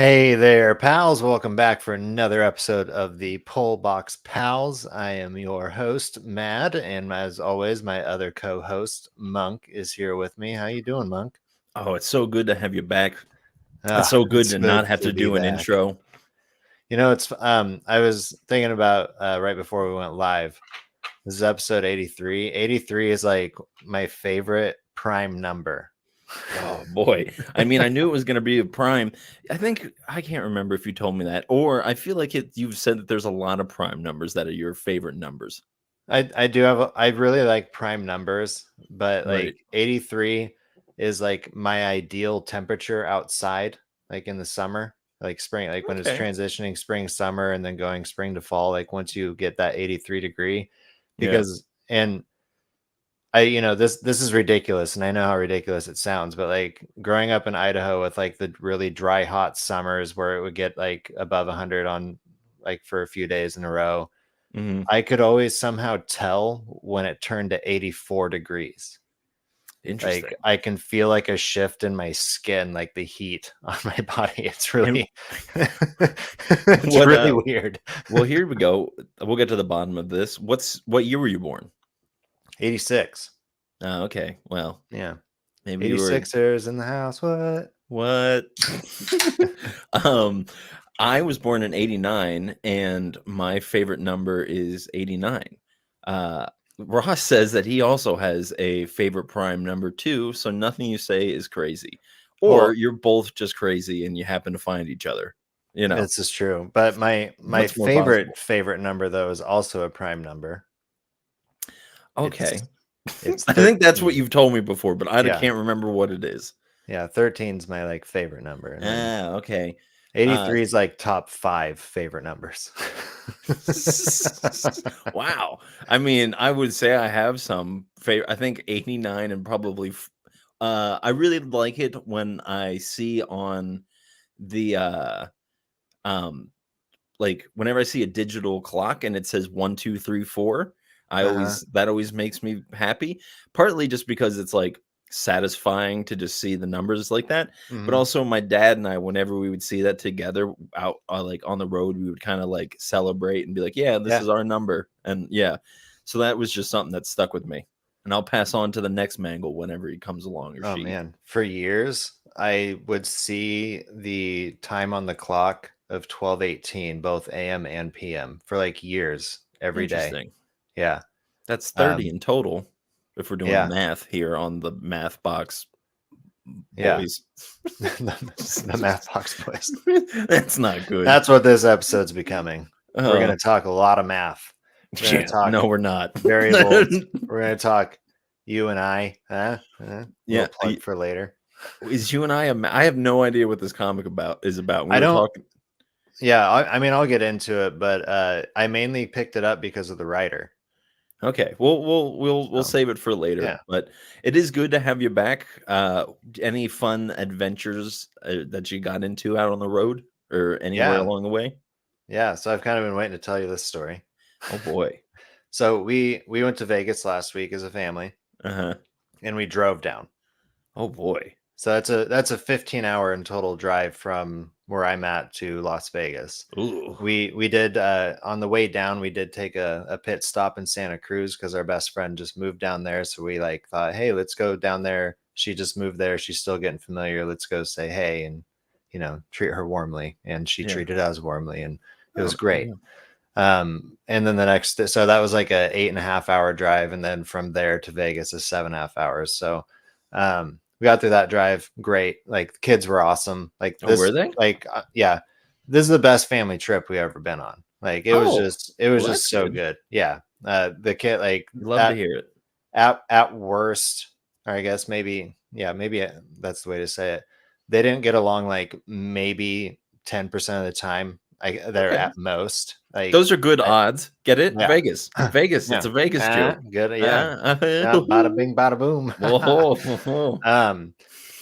Hey there, pals. Welcome back for another episode of the Pullboxpals. I am your host, Mad, and as always, my other co-host, Monk, is here with me. How you doing, Monk? Oh, it's so good to have you back. It's Ah, so good it's to not good have to to be do an back. intro. It's I was thinking about right before we went live. This is episode 83. 83 is like my favorite prime number. Oh boy. I mean, I knew it was going to be a prime. I can't remember if you told me that, or I feel like you've said that there's a lot of prime numbers that are your favorite numbers. I do have I really like prime numbers, but Right. like 83 is like my ideal temperature outside, like in the summer, like spring, like when it's Okay. transitioning spring, summer, and then going spring to fall, like once you get that 83-degree, Yeah. because and this is ridiculous, and I know how ridiculous it sounds, but like growing up in Idaho with like the really dry, hot summers where it would get like above 100 on like for a few days in a row, Hmm. I could always somehow tell when it turned to 84 degrees. Like Interesting. I can feel like a shift in my skin, like the heat on my body. It's And really it's what really weird. well, here we go. We'll get to the bottom of this. What year were you born? 86. Oh, okay. Well, Yeah. maybe you were 86ers in the house. What? what? um I was born in 89 and my favorite number is 89. Uh Ross says that he also has a favorite prime number too, so nothing you say is crazy. Or Well, you're both just crazy and you happen to find each other. You know, this is true. But my what's more favorite possible? favorite number though is also a prime number. Okay. It's it's I think that's what 13. you've told me before, but I Yeah. can't remember what it is. Yeah, 13 is my like favorite number. And then Ah, okay. Uh 83 is like top 5 favorite numbers. Wow. I mean, I would say I have some favorite. I think 89 and probably I really like it when I see on the um like whenever I see a digital clock and it says 1, 2, 3, 4, Uh-huh. that always makes me happy. Partly just because it's like satisfying to just see the numbers like that, but Mhm. also my dad and I, whenever we would see that together out like on the road, we would kind of like celebrate and be like, "Yeah, this Yeah. is our number," and yeah, so that was just something that stuck with me, and I'll pass on to the next Mangle whenever he comes along or Oh, she. man. For years, I would see the time on the clock of 12:18, both AM and PM, for like years, every day. Interesting. Yeah. That's 30 Um, in total if we're doing yeah. math here on the math box Yeah. boys. The math box boys. That's not good. That's what this episode's becoming. We're Uh, going to talk a lot of math. We're going yeah, to talk no, we're not. variables. We're going to talk you and I. Little Yeah, plug for later. is you and I have no idea what this comic is about. We I were don't. talking. Yeah, I mean, I'll get into it, but I mainly picked it up because of the writer. Okay, we'll So save it for later. yeah, But it is good to have you back. Any fun adventures that you got into out on the road or anywhere yeah, along the way? yeah. So I've kind of been waiting to tell you this story. Oh boy. So we went to Vegas last week as a family, Uh-huh. and we drove down. Oh boy. So that's a 15-hour in total drive from where I'm at to Las Vegas. Ooh. We did on the way down, we did take a pit stop in Santa Cruz because our best friend just moved down there. So we like thought, hey, let's go down there. She just moved there. She's still getting familiar. Let's go say hey and treat her warmly. And she Yeah. treated us warmly, and it was Oh, great. yeah. And then the next, so that was like a 8.5 hour drive, and then from there to Vegas is 7.5 hours. So we got through that drive great. Like the kids were awesome. Like Oh, were this, they? like yeah, this is the best family trip we ever been on. Like Oh, it was well, just that's so good. good. Yeah. The kid like Love to hear it. at worst, or I guess maybe that's the way to say it. They didn't get along like maybe 10% of the time. They're Okay. at most like Those are good I, odds. Get it? yeah. Vegas. Vegas. It's Yeah. a Vegas joke. Good. Yeah. Uh, Yeah. Bada bing, bada boom. Whoa. um,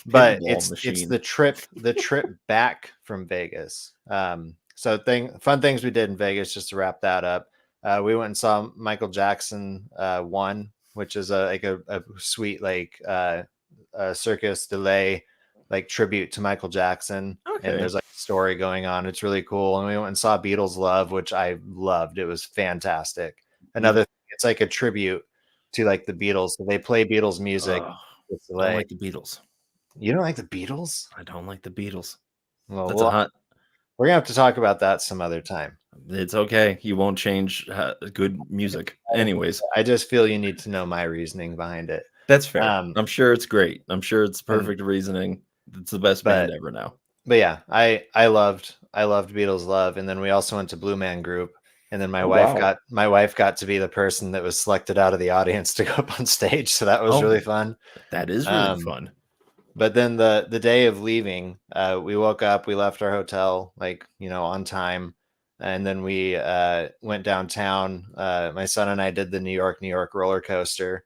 but Pinball it's machine. the trip back from Vegas. So fun things we did in Vegas just to wrap that up. We went and saw Michael Jackson one, which is a sweet like circus delay like tribute to Michael Jackson, and Okay. there's like a story going on. It's really cool. And we went and saw Beatles Love, which I loved. It was fantastic. Another thing, it's like a tribute to like the Beatles. So they play Beatles music. Oh, It's don't like, like the Beatles. you don't like the Beatles? I don't like the Beatles. Well, That's a hot. we're gonna have to talk about that some other time. It's okay. You won't change good music. Anyways, I just feel you need to know my reasoning behind it. that's fair. Um, I'm sure it's great. I'm sure it's and perfect reasoning. It's the best band but ever now. yeah, I loved Beatles Love, and then we also went to Blue Man Group, and then my Oh wife wow. got my wife got to be the person that was selected out of the audience to go up on stage, so that was Oh, really fun. that is really Um, fun. but then the day of leaving, we woke up, we left our hotel like on time, and then we went downtown. My son and I did the New York roller coaster,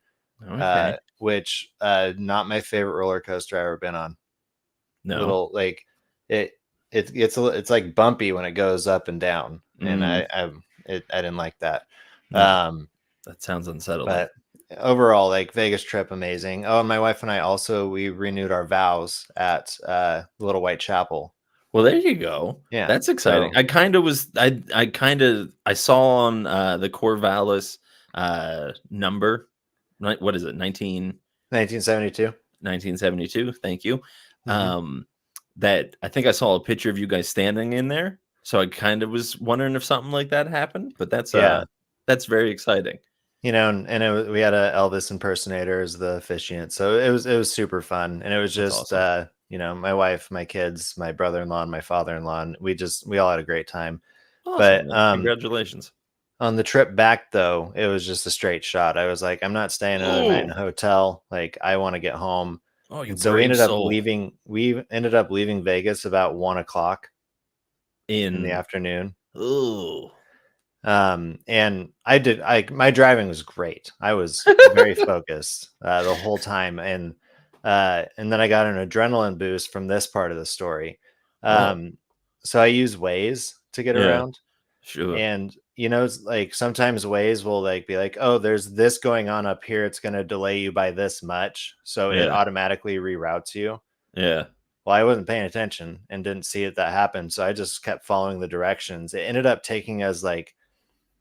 Okay. which not my favorite roller coaster I've ever been on. No. Little like it it's like bumpy when it goes up and down, and Mm, I didn't like that. no. Um, That sounds unsettling. but overall, like Vegas trip, amazing. Oh, and my wife and I also we renewed our vows at Little White Chapel. Well, there you go. Yeah, That's exciting. so I kind of was I kind of I saw on the Corvallis number, right? What is it? 1972. 1972. Thank you. Hmm. That I think I saw a picture of you guys standing in there. So I kind of was wondering if something like that happened, but Yeah, that's very exciting. and we had a Elvis impersonator as the officiant, so it was super fun, and it was That's just awesome. my wife, my kids, my brother-in-law, and my father-in-law, and we all had a great time. Awesome, But man. Congratulations. on the trip back though, it was just a straight shot. I was like, I'm not staying another night in a Oh, hotel. Like I want to get home. oh, you And so we brave ended up soul. leaving. We ended up leaving Vegas about 1 o'clock in the In afternoon. oh. And my driving was great. I was very focused the whole time, and then I got an adrenaline boost from this part of the story. Oh, Um, so I use Waze to get yeah, around. sure. And it's like sometimes Waze will like be like, oh, there's this going on up here. It's going to delay you by this much. So it Yeah, automatically reroutes you. yeah. Well, I wasn't paying attention and didn't see it that happen. So I just kept following the directions. It ended up taking us like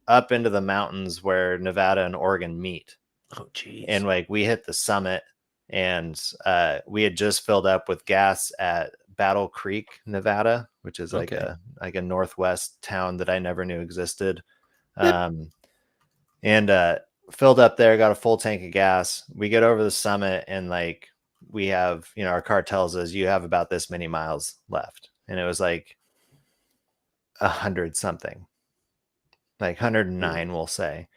up into the mountains where Nevada and Oregon meet. Oh, jeez. And like we hit the summit, and we had just filled up with gas at Battle Creek, Nevada, which is Okay. like a northwest town that I never knew existed. Um, and filled up there, got a full tank of gas. We get over the summit, and like we have, our car tells us you have about this many miles left, and it was like 100 something, like Ooh. 109, we'll say.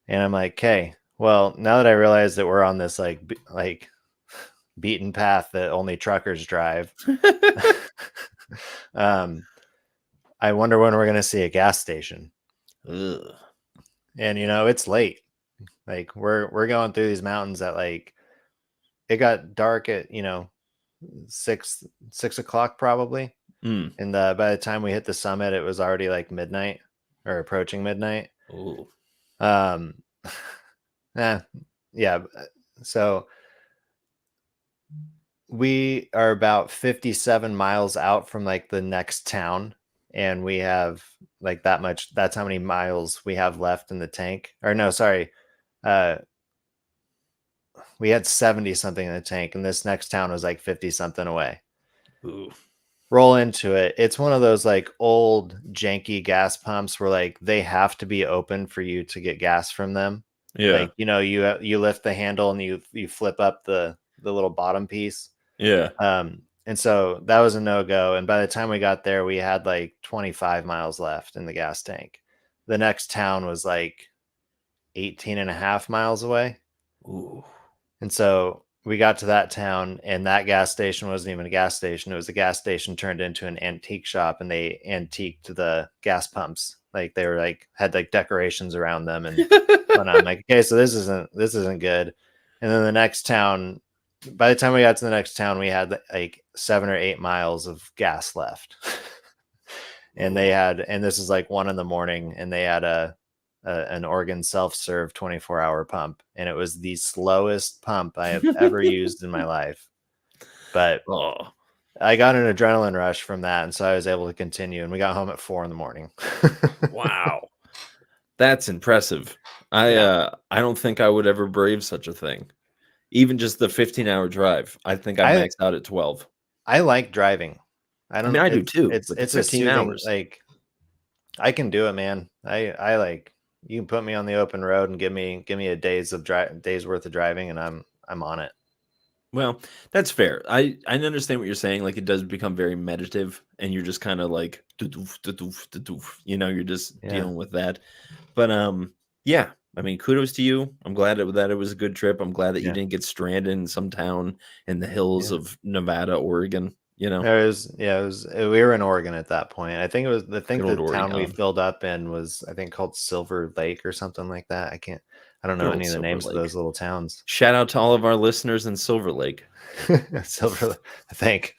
And I'm like, okay, well, now that I realize that we're on this like beaten path that only truckers drive, um, I wonder when we're gonna see a gas station. Ugh. And it's late. Like we're going through these mountains at like it got dark at 6 o'clock probably, Mm. and by the time we hit the summit, it was already like midnight or approaching midnight. Ooh. Um, eh, yeah. So we are about 57 miles out from like the next town, and we have like that much. That's how many miles we have left in the tank. Or no, sorry. Uh, we had 70 something in the tank, and this next town was like 50 something away. Ooh. Roll into it. It's one of those like old janky gas pumps where like they have to be open for you to get gas from them. Yeah. Like, you lift the handle and you flip up the little bottom piece. Yeah. And so that was a no-go. And by the time we got there, we had like 25 miles left in the gas tank. The next town was like 18 and a half miles away. Ooh. And so we got to that town, and that gas station wasn't even a gas station. It was a gas station turned into an antique shop, and they antiqued the gas pumps. Like they were like had like decorations around them and whatnot. I'm like, okay, so this isn't good. And then the next town, by the time we got to the next town, we had like 7 or 8 miles of gas left. Ooh. And this is like 1 in the morning, and they had an Oregon self-serve 24-hour pump, and it was the slowest pump I have ever used in my life. But Oh. I got an adrenaline rush from that, and so I was able to continue. And we got home at 4 in the morning. Wow, that's impressive. Yeah, I don't think I would ever brave such a thing. Even just the 15-hour drive, I think I I maxed out at 12. I like driving. I I mean, don't. I do too, but the It's a 15 soothing, hours. like, I can do it, man. I like, you can put me on the open road and give me a days worth of driving, and I'm on it. Well, that's fair. I understand what you're saying. Like it does become very meditative, and you're just kind of like, "Du-doof, du-doof, du-doof," you're just Yeah, dealing with that. But yeah. I mean, kudos to you. I'm glad that it was a good trip. I'm glad that you yeah, didn't get stranded in some town in the hills yeah. of Nevada, Oregon. There was, yeah, it was. We were in Oregon at that point. I think Good the old town we Oregon. filled up in was, I think, called Silver Lake or something like that. I don't Good know old any of the Silver names of Lake. those little towns. Shout out to all of our listeners in Silver Lake. Silver, I think.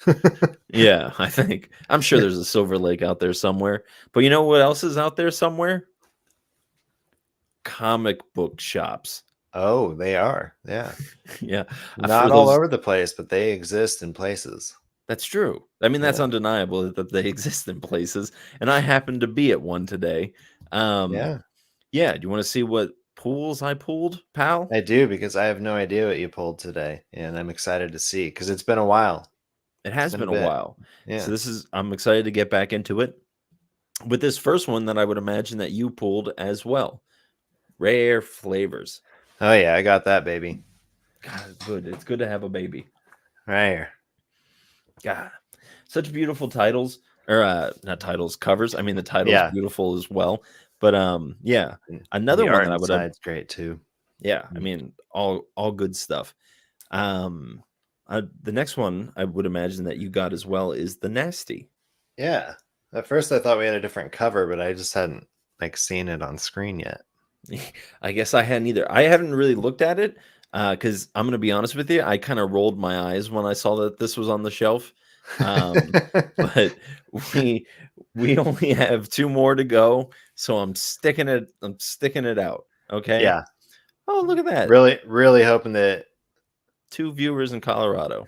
Yeah, I think. I'm sure there's a Silver Lake out there somewhere. But you know what else is out there somewhere? Comic book shops. Oh, they are. Yeah. Yeah. For Not all those over the place, but they exist in places. That's true. I mean, that's Yeah. undeniable that they exist in places, and I happen to be at one today. Um, Yeah. yeah, do you wanna see what pools I pulled, pal? I do, because I have no idea what you pulled today, and I'm excited to see because it's been a while. It It's has been a been a bit. while. So Yeah. I'm excited to get back into it with this first one that I would imagine that you pulled as well. Rare flavors. Oh yeah, I got that baby God, good. It's good to have a baby. right here. God, such beautiful titles or not titles, covers. I mean, the title's Yeah. beautiful as well. But yeah, And another the one art that I would have inside's great too. yeah, I Mm. mean, all good stuff. Um the next one I would imagine that you got as well is the Nasty. Yeah. At first I thought we had a different cover, but I just hadn't, like, seen it on screen yet. I guess I hadn't either. I haven't really looked at it because I'm gonna be honest with you. I kind of rolled my eyes when I saw that this was on the shelf. Um, but we we only have two more to go, so I'm sticking it out. Okay. Yeah. Oh, look at that. Really, really hoping that. Two viewers in Colorado.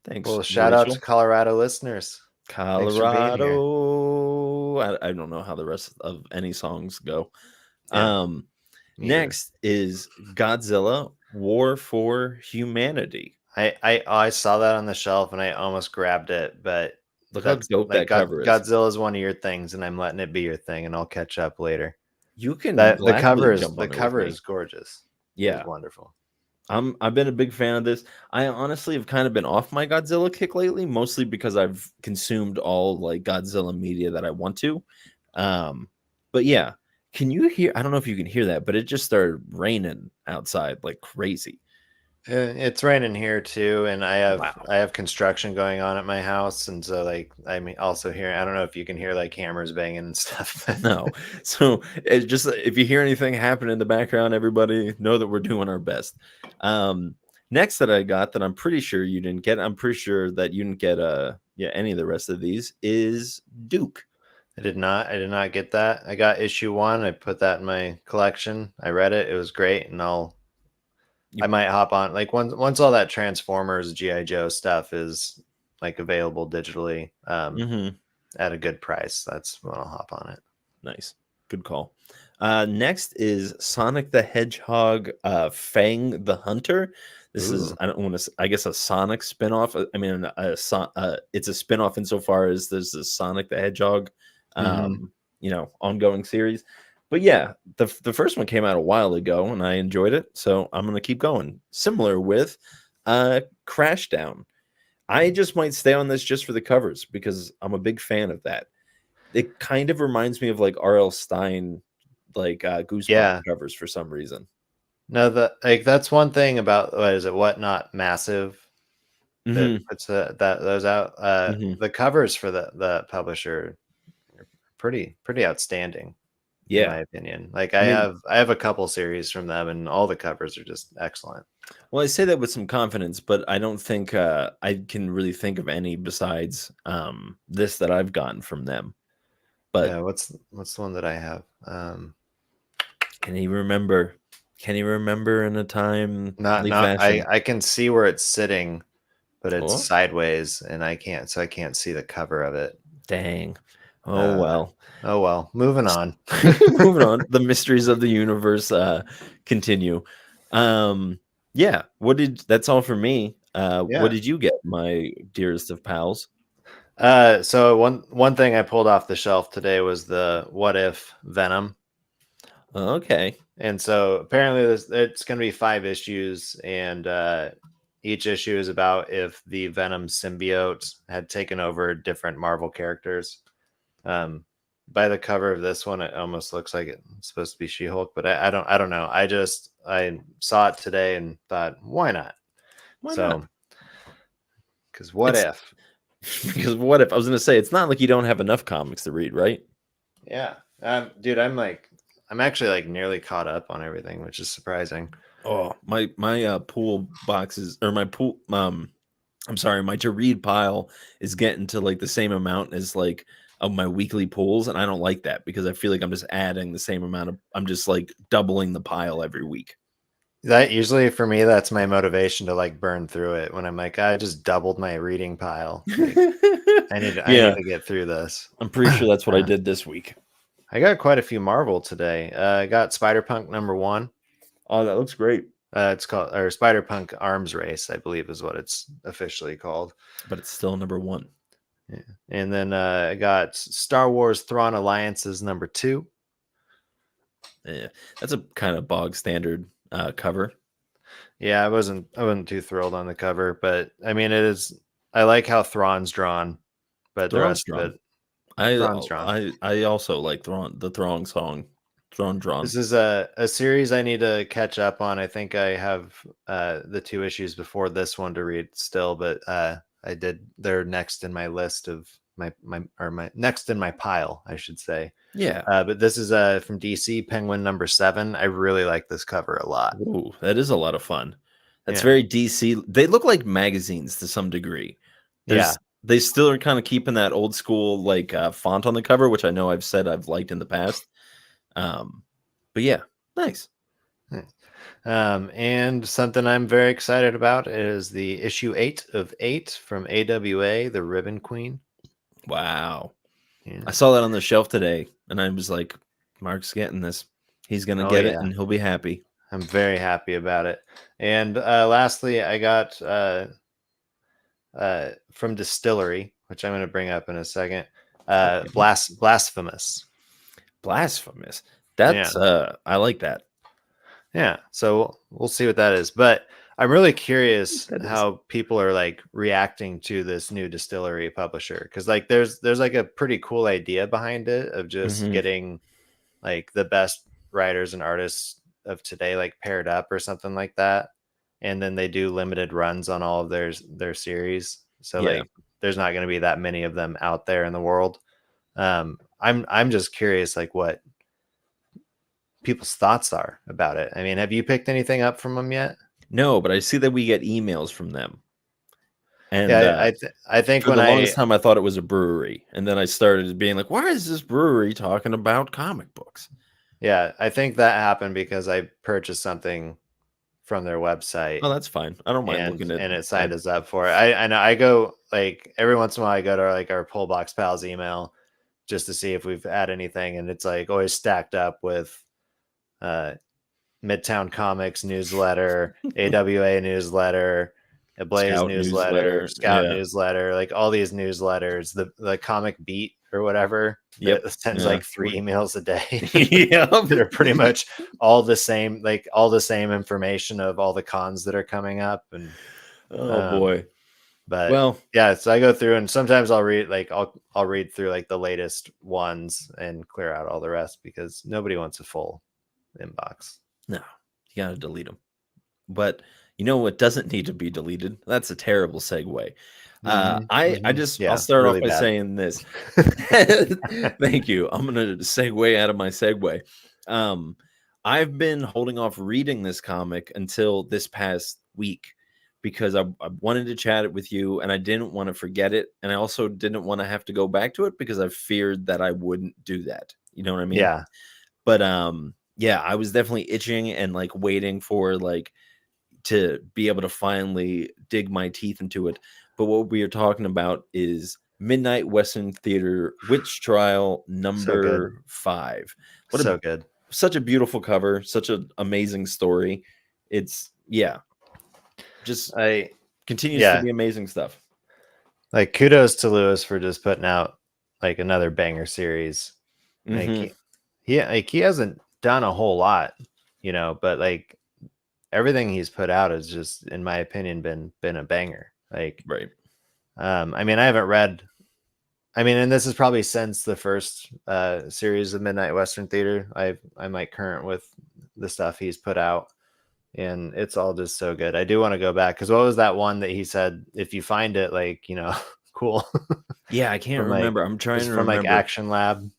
Thanks, Well, shout out to Rachel. Colorado listeners. Thanks for being here. Colorado. I don't know how the rest of any songs go. Yeah, Um, me either. next is Godzilla War for Humanity. I saw that on the shelf and I almost grabbed it, but Look how that's dope like, that cover is. Godzilla is one of your things, and I'm letting it be your thing, and I'll catch up later. You can That gladly jump the on it with cover me. is gorgeous. It is Yeah. wonderful. I've been a big fan of this. I honestly have kind of been off my Godzilla kick lately, mostly because I've consumed all like Godzilla media that I want to. Um, but yeah, can you hear? I don't know if you can hear that, but it just started raining outside like crazy. It's raining here too, and Wow. I have construction going on at my house, and so, like, I'm also hearing. I don't know if you can hear, like, hammers banging and stuff. No. So it's just if you hear anything happen in the background, everybody know that we're doing our best. Um, next that I got that I'm pretty sure you didn't get, I'm pretty sure that you didn't get yeah, any of the rest of these is Duke. I did not. I did not get that. I got issue 1. I put that in my collection. I read it. It was great, and I You might hop on, like, once all that Transformers GI Joe stuff is, like, available digitally, mhm. at a good price. That's when I'll hop on it. Nice. Good call. Next is Sonic the Hedgehog Fang the Hunter. This is, Ooh. I don't want to, I guess, a Sonic spinoff. I mean, it's a spinoff insofar as there's this Sonic the Hedgehog, Hmm. ongoing series. But yeah, the first one came out a while ago and I enjoyed it. So I'm going to keep going. Similar with Crashdown. I just might stay on this just for the covers because I'm a big fan of that. It kind of reminds me of like R.L. Stein, like Goosebumps Yeah. covers for some reason. No, that's one thing about, what is it? Whatnot Massive that Hmm. puts those out. Hmm. The covers for the publisher are pretty outstanding, in Yeah, my opinion. Like, I mean, I have a couple series from them, and all the covers are just excellent. well, I say that with some confidence, but I don't think I can really think of any besides this that I've gotten from them. But Yeah, what's the one that I have? can you remember? Can you remember in a time Not really not fashion? I can see where it's sitting, but it's Oh, sideways, and I can't see the cover of it. dang. Oh well. Oh well, moving on. Moving on. The mysteries of the universe continue. Yeah, that's all for me. What Yeah. did you get, my dearest of pals? So one thing I pulled off the shelf today was the What If Venom. Okay. And so apparently it's going to be 5 issues, and each issue is about if the Venom symbiote had taken over different Marvel characters. Um, by the cover of this one, it almost looks like it's supposed to be She-Hulk, but I don't know. I saw it today and thought, why not? Why not? So, because what It's if? because what if I was going to say it's not like you don't have enough comics to read, right? Yeah, dude, I'm actually like nearly caught up on everything, which is surprising. Oh, my pool boxes or my pool I'm sorry, my to read pile is getting to like the same amount as like of my weekly pulls, and I don't like that because I feel like I'm just adding the same amount of I'm just like doubling the pile every week. That usually for me, that's my motivation to like burn through it when I'm like, I just doubled my reading pile. Like, I need Yeah, to get through this. I'm pretty sure that's what I Uh, did this week. I got quite a few Marvel today. I got Spider-Punk #1. Oh, that looks great. It's called, or Spider-Punk Arms Race, I believe is what it's officially called. But it's still #1. Yeah. And then I got Star Wars Thrawn Alliances #2. Yeah, that's a kind of bog standard cover. Yeah, I wasn't too thrilled on the cover, but I mean it is. I like how Thrawn's drawn, but the Thrawn's rest of drawn. it, I Thrawn's drawn. I also like the Throng song. Thrawn drawn. This is a series I need to catch up on. I think I have the 2 issues before this one to read still, but they're next in my list of my next in my pile, I should say. Yeah. But this is from DC, Penguin #7. I really like this cover a lot. Ooh, that is a lot of fun. That's Yeah. very DC. They look like magazines to some degree. Yeah. They still are kind of keeping that old school like font on the cover, which I know I've said I've liked in the past. But yeah, nice. And something I'm very excited about is the issue 8 of 8 from AWA, The Ribbon Queen. Wow. Yeah. I saw that on the shelf today, and I was like, Mark's getting this. He's gonna get it, and he'll be happy. I'm very happy about it. And lastly, I got from Distillery, which I'm going to bring up in a second. Blasphemous. Blasphemous. That's I like that. Yeah, so we'll see what that is. But I'm really curious how people are like reacting to this new Distillery publisher, because like there's like a pretty cool idea behind it of just getting like the best writers and artists of today like paired up or something like that, and then they do limited runs on all of their series. So like there's not going to be that many of them out there in the world. I'm just curious like what people's thoughts are about it. I mean, have you picked anything up from them yet? No, but I see that we get emails from them. And yeah, I think for when the longest time I thought it was a brewery, and then I started being like, why is this brewery talking about comic books? Yeah, I think that happened because I purchased something from their website. Oh, that's fine. I don't mind looking at and it signed us up for it. I know I go like every once in a while I go to like our pullboxpals email just to see if we've had anything, and it's like always stacked up with Midtown Comics newsletter, AWA newsletter, a Blaze Scout newsletter, Scout yeah. newsletter, like all these newsletters, the Comic Beat or whatever. Yep. That sends like 3 emails a day. Yeah. They're pretty much all the same, like all the same information of all the cons that are coming up. And oh boy. But well, yeah, so I go through and sometimes I'll read like I'll read through like the latest ones and clear out all the rest because nobody wants a full inbox. No, you gotta delete them. But you know what doesn't need to be deleted? That's a terrible segue. I'll start really off by bad. saying this. Thank you. I'm gonna segue out of my segue. I've been holding off reading this comic until this past week because I wanted to chat it with you and I didn't want to forget it. And I also didn't want to have to go back to it because I feared that I wouldn't do that. You know what I mean? Yeah. But yeah, I was definitely itching and like waiting for like to be able to finally dig my teeth into it. But what we are talking about is Midnight Western Theater Witch Trial So good. #5. What a So good. such a beautiful cover, such an amazing story. It's just I continues to yeah, be amazing stuff. like kudos to Lewis for just putting out like another banger series. Like Hmm. he hasn't done a whole lot, but like everything he's put out has just, in my opinion, been a banger. Like, Right. I mean, I haven't read. I mean, and this is probably since the first series of Midnight Western Theater. I might current with the stuff he's put out, and it's all just so good. I do want to go back because what was that one that he said? If you find it, like cool, Yeah, I can't from like remember. I'm trying was to from like remember. Action Lab.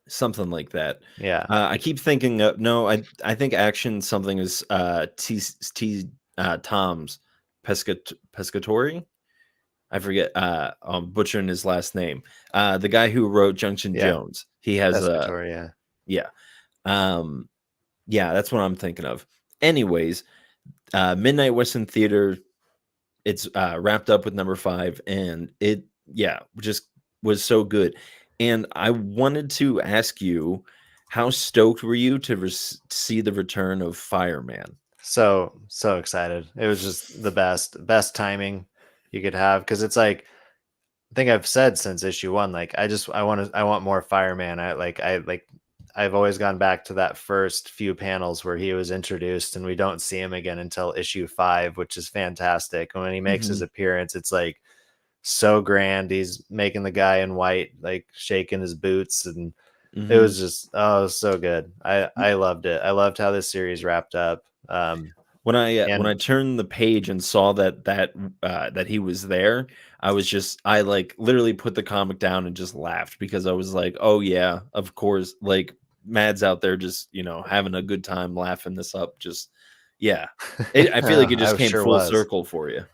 Something like that. Yeah, I keep thinking, no, I think action something is Tom's Pescatori. I forget. I'm butchering his last name. The guy who wrote Junction yeah, Jones. He has a Pescatory. Yeah, yeah, um, yeah. That's what I'm thinking of. Anyways, Midnight Western Theater. It's wrapped up with #5, and it just was so good. And I wanted to ask you, how stoked were you to see the return of Fireman? so excited. It was just the best timing you could have because it's like I think I've said since issue 1, like I want more Fireman. I've always gone back to that first few panels where he was introduced, and we don't see him again until issue 5, which is fantastic. And when he makes his Hmm. appearance, it's like so grand. He's making the guy in white like shaking his boots, and it Hmm. was just so good. I loved it. I loved how this series wrapped up. When I And turned the page and saw that he was there, I like literally put the comic down and just laughed because I was like, oh yeah, of course, like Mad's out there just having a good time laughing this up. Just yeah, I feel like it just I came sure full was. circle for you.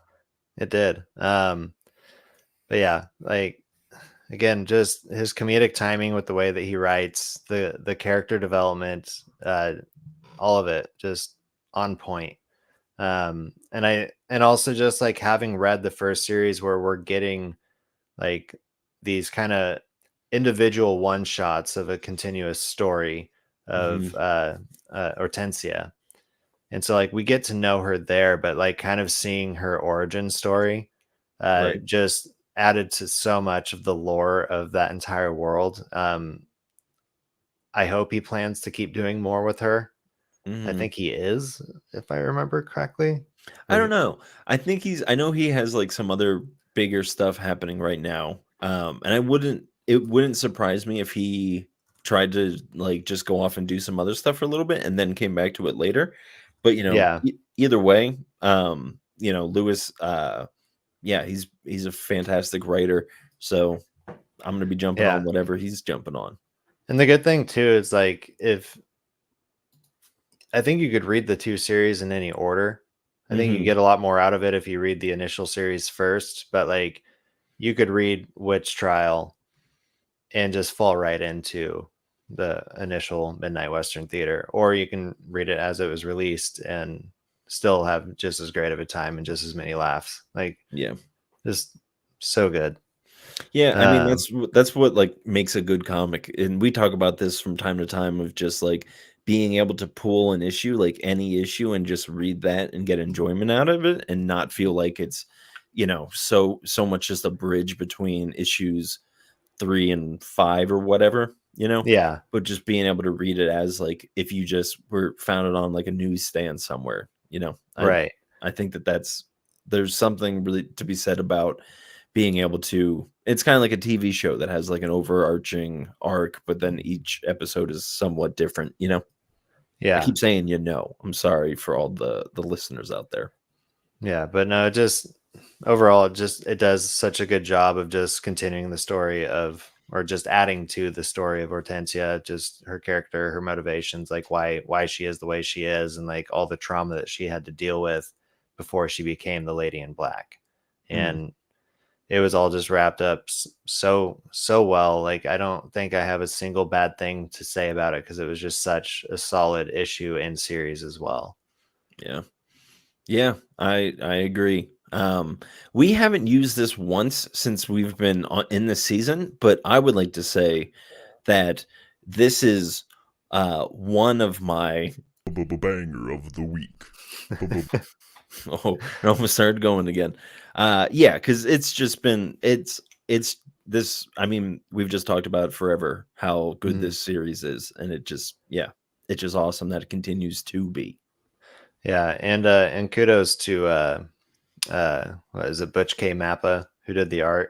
It did. But yeah, like again, just his comedic timing with the way that he writes, the character development, all of it just on point. And also just like having read the first series where we're getting like these kind of individual one shots of a continuous story of Hmm. Hortensia. And so like we get to know her there, but like kind of seeing her origin story Right. just added to so much of the lore of that entire world. I hope he plans to keep doing more with her. I Hmm. think he is, if I remember correctly. I don't Or know. I know he has like some other bigger stuff happening right now. And it wouldn't surprise me if he tried to like just go off and do some other stuff for a little bit and then came back to it later. But yeah, either way, Lewis, yeah, he's a fantastic writer. So I'm gonna be jumping on yeah. whatever he's jumping on. And the good thing too is like if I think you could read the two series in any order. I think you Hmm. get a lot more out of it if you read the initial series first, but like you could read Witch Trial and just fall right into the initial Midnight Western Theater, or you can read it as it was released and still have just as great of a time and just as many laughs. Like Yeah. just so good. Yeah, I mean Um, that's what like makes a good comic, and we talk about this from time to time of just like being able to pull an issue, like any issue, and just read that and get enjoyment out of it, and not feel like it's so much just a bridge between issues 3 and 5 or whatever, yeah, but just being able to read it as like if you just were found it on like a newsstand somewhere, right. I think there's something really to be said about being able to it's kind of like a TV show that has like an overarching arc, but then each episode is somewhat different, I Yeah. keep saying, I'm sorry for all the listeners out there. Yeah, but no, just overall, it does such a good job of just continuing the story of, or just adding to the story of Hortensia, just her character, her motivations, like why she is the way she is, and like all the trauma that she had to deal with before she became the Lady in Black, Mm, and it was all just wrapped up so well. Like I don't think I have a single bad thing to say about it because it was just such a solid issue and series as well. yeah. Yeah, I agree. We haven't used this once since we've been in this season, but I would like to say that this is one of my banger of the week. Oh, it almost started going again. Yeah, because it's just been it's this. I mean, we've just talked about forever how good Mhm. this series is, and it's just awesome that it continues to be. Yeah, and kudos to what is it, Butch K Mappa, who did the art.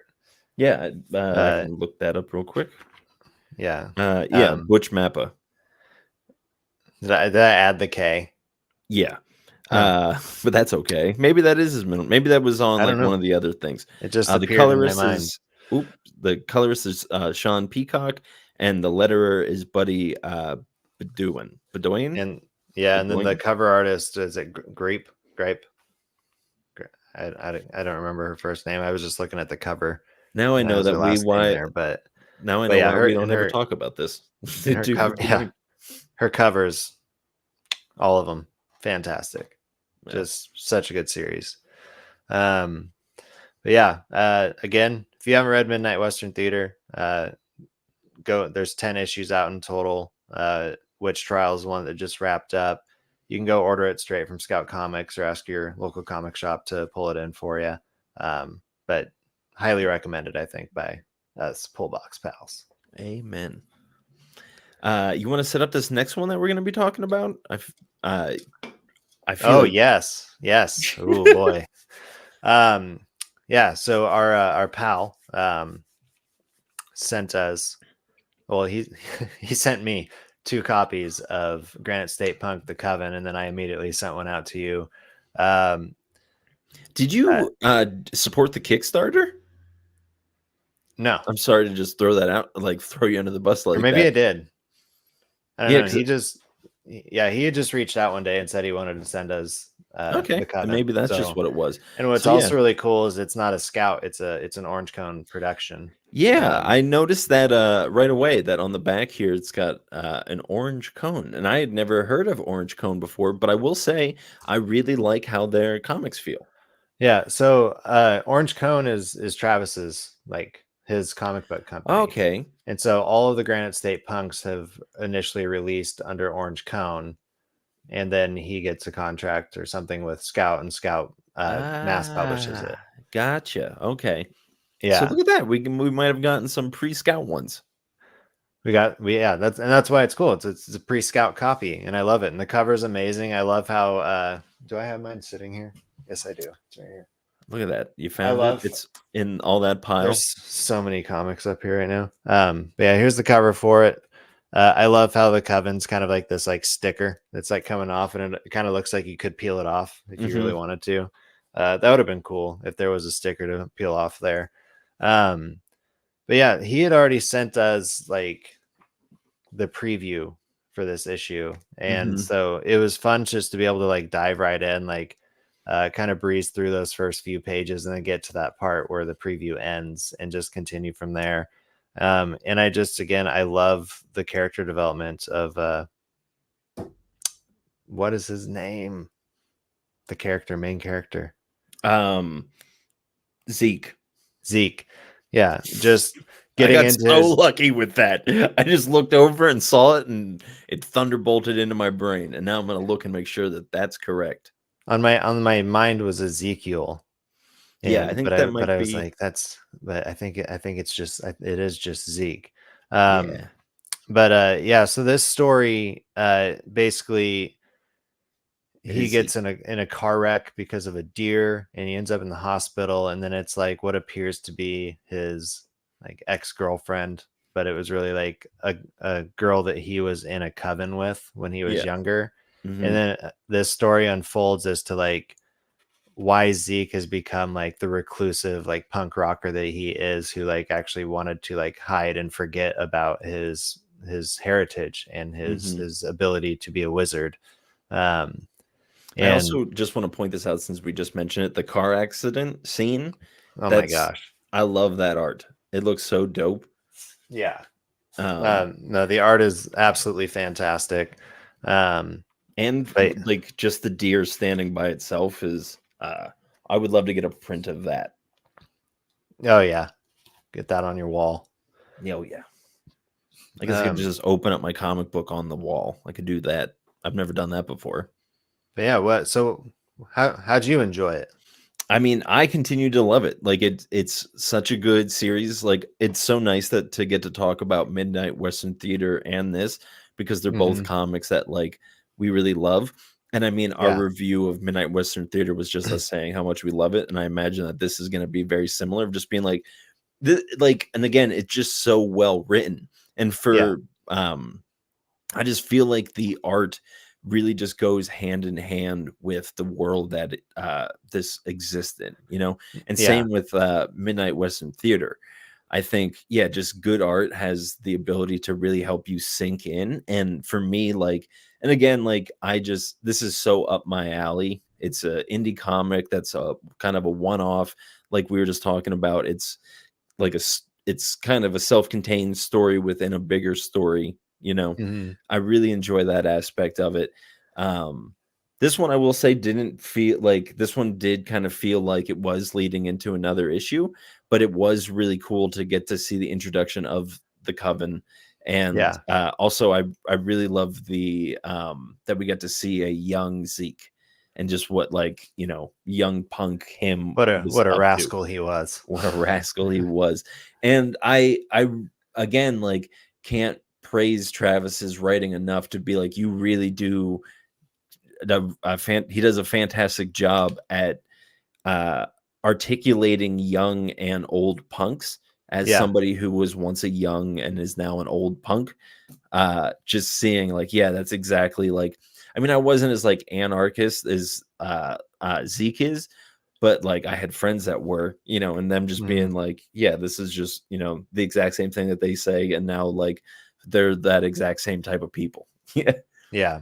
Yeah, I Uh, can look that up real quick. yeah. Yeah, Butch Mappa. Did I add the K? Yeah. Huh. But that's okay. Maybe that is his middle. Maybe that was on I don't like one know. of the other things. It just The appeared in my colorist mind. is Sean Peacock, and the letterer is Buddy Bedoin. Bedoin? And yeah, and then the Bedoin? cover artist is it Gripe? I don't remember her first name. I was just looking at the cover, Now I and that know was her that we last name why there. now I But know yeah, why her we don't and ever her talk about this. and her Dude, cover, yeah, Bedoin. her covers, all of them, fantastic. Yeah. Just such a good series. Um, but yeah, again, if you haven't read Midnight Western Theater, go. There's 10 issues out in total. Witch Trial is one that just wrapped up. You can go order it straight from Scout Comics or ask your local comic shop to pull it in for you. But highly recommended, I think, by us Pullbox Pals. Amen. You want to set up this next one that we're going to be talking about? I feel Oh like yes, yes. Oh boy. Yeah. So our pal sent us. Well, he he sent me 2 copies of Granite State Punk: The Coven, and then I immediately sent one out to you. Um, did uh, you support the Kickstarter? no, I'm sorry to just throw that out, like throw you under the bus or like maybe that. I did. I don't Yeah, know. 'cause Yeah, he had just reached out one day and said he wanted to send us okay, the and Coven. maybe that's just So, what it was. and what's So yeah. also really cool is it's not a Scout; it's an Orange Cone production. Yeah, Um, I noticed that right away that on the back here it's got an orange cone. And I had never heard of orange cone before, but I will say I really like how their comics feel. Yeah, so Orange Cone is Travis's, like, his comic book company. Okay. And so all of the Granite State Punks have initially released under Orange Cone, and then he gets a contract or something with Scout, and Scout mass publishes it. Ah, gotcha. Okay. So Yeah. look at that. We might have gotten some pre-scout ones. We yeah, that's why it's cool. It's a pre-Scout copy, and I love it. And the cover is amazing. I love how do I have mine sitting here? Yes, I do. It's right here. Look at that. You I found it. love It's in all that pile. There's so many comics up here right now. But yeah, here's the cover for it. I love how the Coven's kind of like this like sticker that's like coming off, and it kind of looks like you could peel it off if you really Mhm. wanted to. That would have been cool if there was a sticker to peel off there. Um, but yeah, he had already sent us like the preview for this issue, and Mhm. so it was fun just to be able to like dive right in, like kind of breeze through those first few pages and then get to that part where the preview ends and just continue from there. And I just again I love the character development of what is his name, the character, main character, Um Zeke. Zeke. Yeah, just I getting got into so his lucky with that. I just looked over and saw it, and it thunderbolted into my brain. And now I'm going to look and make sure that that's correct. on my mind was Ezekiel. Yeah, I And think that but might I was be. like, that's but I think it's just it is just Zeke. Yeah, But yeah, so this story basically it he is gets Zeke. in a car wreck because of a deer, and he ends up in the hospital, and then it's like what appears to be his like ex-girlfriend, but it was really like a girl that he was in a coven with when he was Yeah. younger. And Hmm. then this story unfolds as to like why Zeke has become like the reclusive like punk rocker that he is, who like actually wanted to like hide and forget about his heritage and Hmm. his ability to be a wizard. Um, I and also just want to point this out since we just mentioned it. The car accident scene. oh my That's gosh, I love that art. It looks so dope. yeah. Um, No, the art is absolutely fantastic. Um, And But like just the deer standing by itself is I would love to get a print of that. oh yeah, get that on your wall. Yeah, oh yeah. I guess I could Um, just open up my comic book on the wall. I could do that. I've never done that before. but yeah, what? So how'd you enjoy it? I mean, I continue to love it. Like it's such a good series. Like it's so nice that to get to talk about Midnight Western Theater and this because they're both Hmm. comics that like we really love. And I mean, our Yeah, review of Midnight Western Theater was just us saying how much we love it, and I imagine that this is going to be very similar. Of just being like, like, and again, it's just so well written, and yeah. for I just feel like the art really just goes hand in hand with the world that this exists in, you know? And Yeah. same with Midnight Western Theater. I think, yeah, just good art has the ability to really help you sink in. And for me, like, and again, like, this is so up my alley. It's a indie comic that's a kind of a one off, like we were just talking about. It's like it's kind of a self-contained story within a bigger story, you know. Hmm. I really enjoy that aspect of it. um this one I will say didn't feel like this one did kind of feel like it was leading into another issue, but it was really cool to get to see the introduction of the Coven. And Yeah. also I really love the that we get to see a young Zeke and just what, like, you know, young punk him was What a up to. rascal he was. What a rascal he was. And I again, like, can't praise Travis's writing enough to be like, you really do he does a fantastic job at uh articulating young and old punks as Yeah. somebody who was once a young and is now an old punk. Just seeing like, yeah, that's exactly like, I mean, I wasn't as like anarchist as Zeke is, but like I had friends that were, you know, and them just Hmm. being like, yeah, this is just, you know, the exact same thing that they say, and now like they're that exact same type of people. Yeah. Yeah.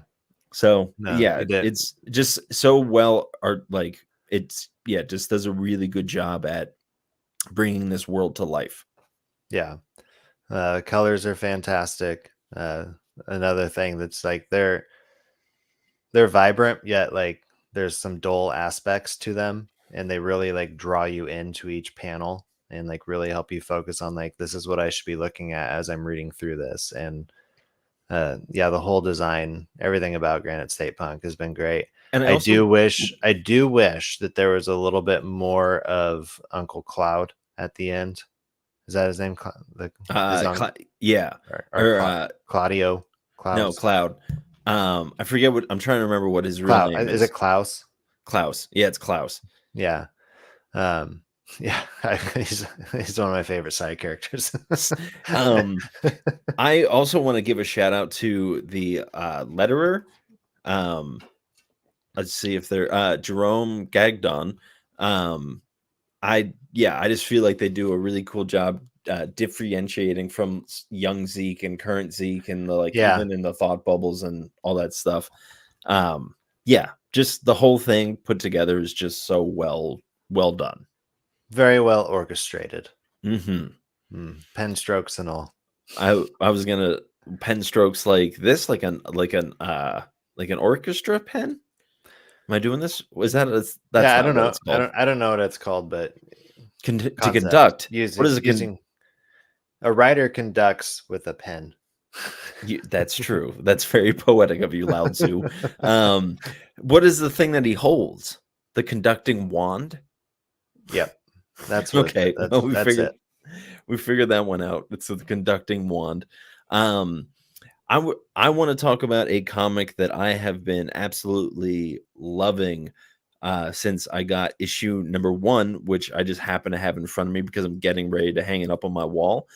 So No, yeah, he did. it's just so well art, like it's, yeah, it just does a really good job at bringing this world to life. Yeah. Colors are fantastic. Another thing that's like they're vibrant yet like there's some dull aspects to them, and they really like draw you into each panel and like really help you focus on like this is what I should be looking at as I'm reading through this. And yeah, the whole design, everything about Granite State Punk has been great. And I I also, do wish that there was a little bit more of Uncle Cloud at the end. Is that his name? His yeah, or or Claudio no, Klaus Cloud. I forget what I'm trying to remember what his real Cloud name is it is. Klaus? Klaus. Yeah, it's Klaus. Yeah. Um, yeah, he's one of my favorite side characters. um, I also want to give a shout out to the letterer. Um, let's see if they're Jerome Gagdon. Um, I just feel like they do a really cool job differentiating from young Zeke and current Zeke, and the like, Yeah, even in the thought bubbles and all that stuff. Yeah, just the whole thing put together is just so well done. very well orchestrated. Hmm. Pen strokes and all. I was gonna pen strokes like this, like an orchestra pen. Am I doing this? Was that that's Yeah, I not don't what know. it's called? I don't know what it's called, but To concept conduct. What using is it? a writer conducts with a pen. That's true. That's very poetic of you, Lao Tzu. Um, what is the thing that he holds? The conducting wand? Yep, that's what Okay, well, that's it. we figured that one out. It's the conducting wand. Um, I want to talk about a comic that I have been absolutely loving since I got issue number 1, which I just happen to have in front of me because I'm getting ready to hang it up on my wall.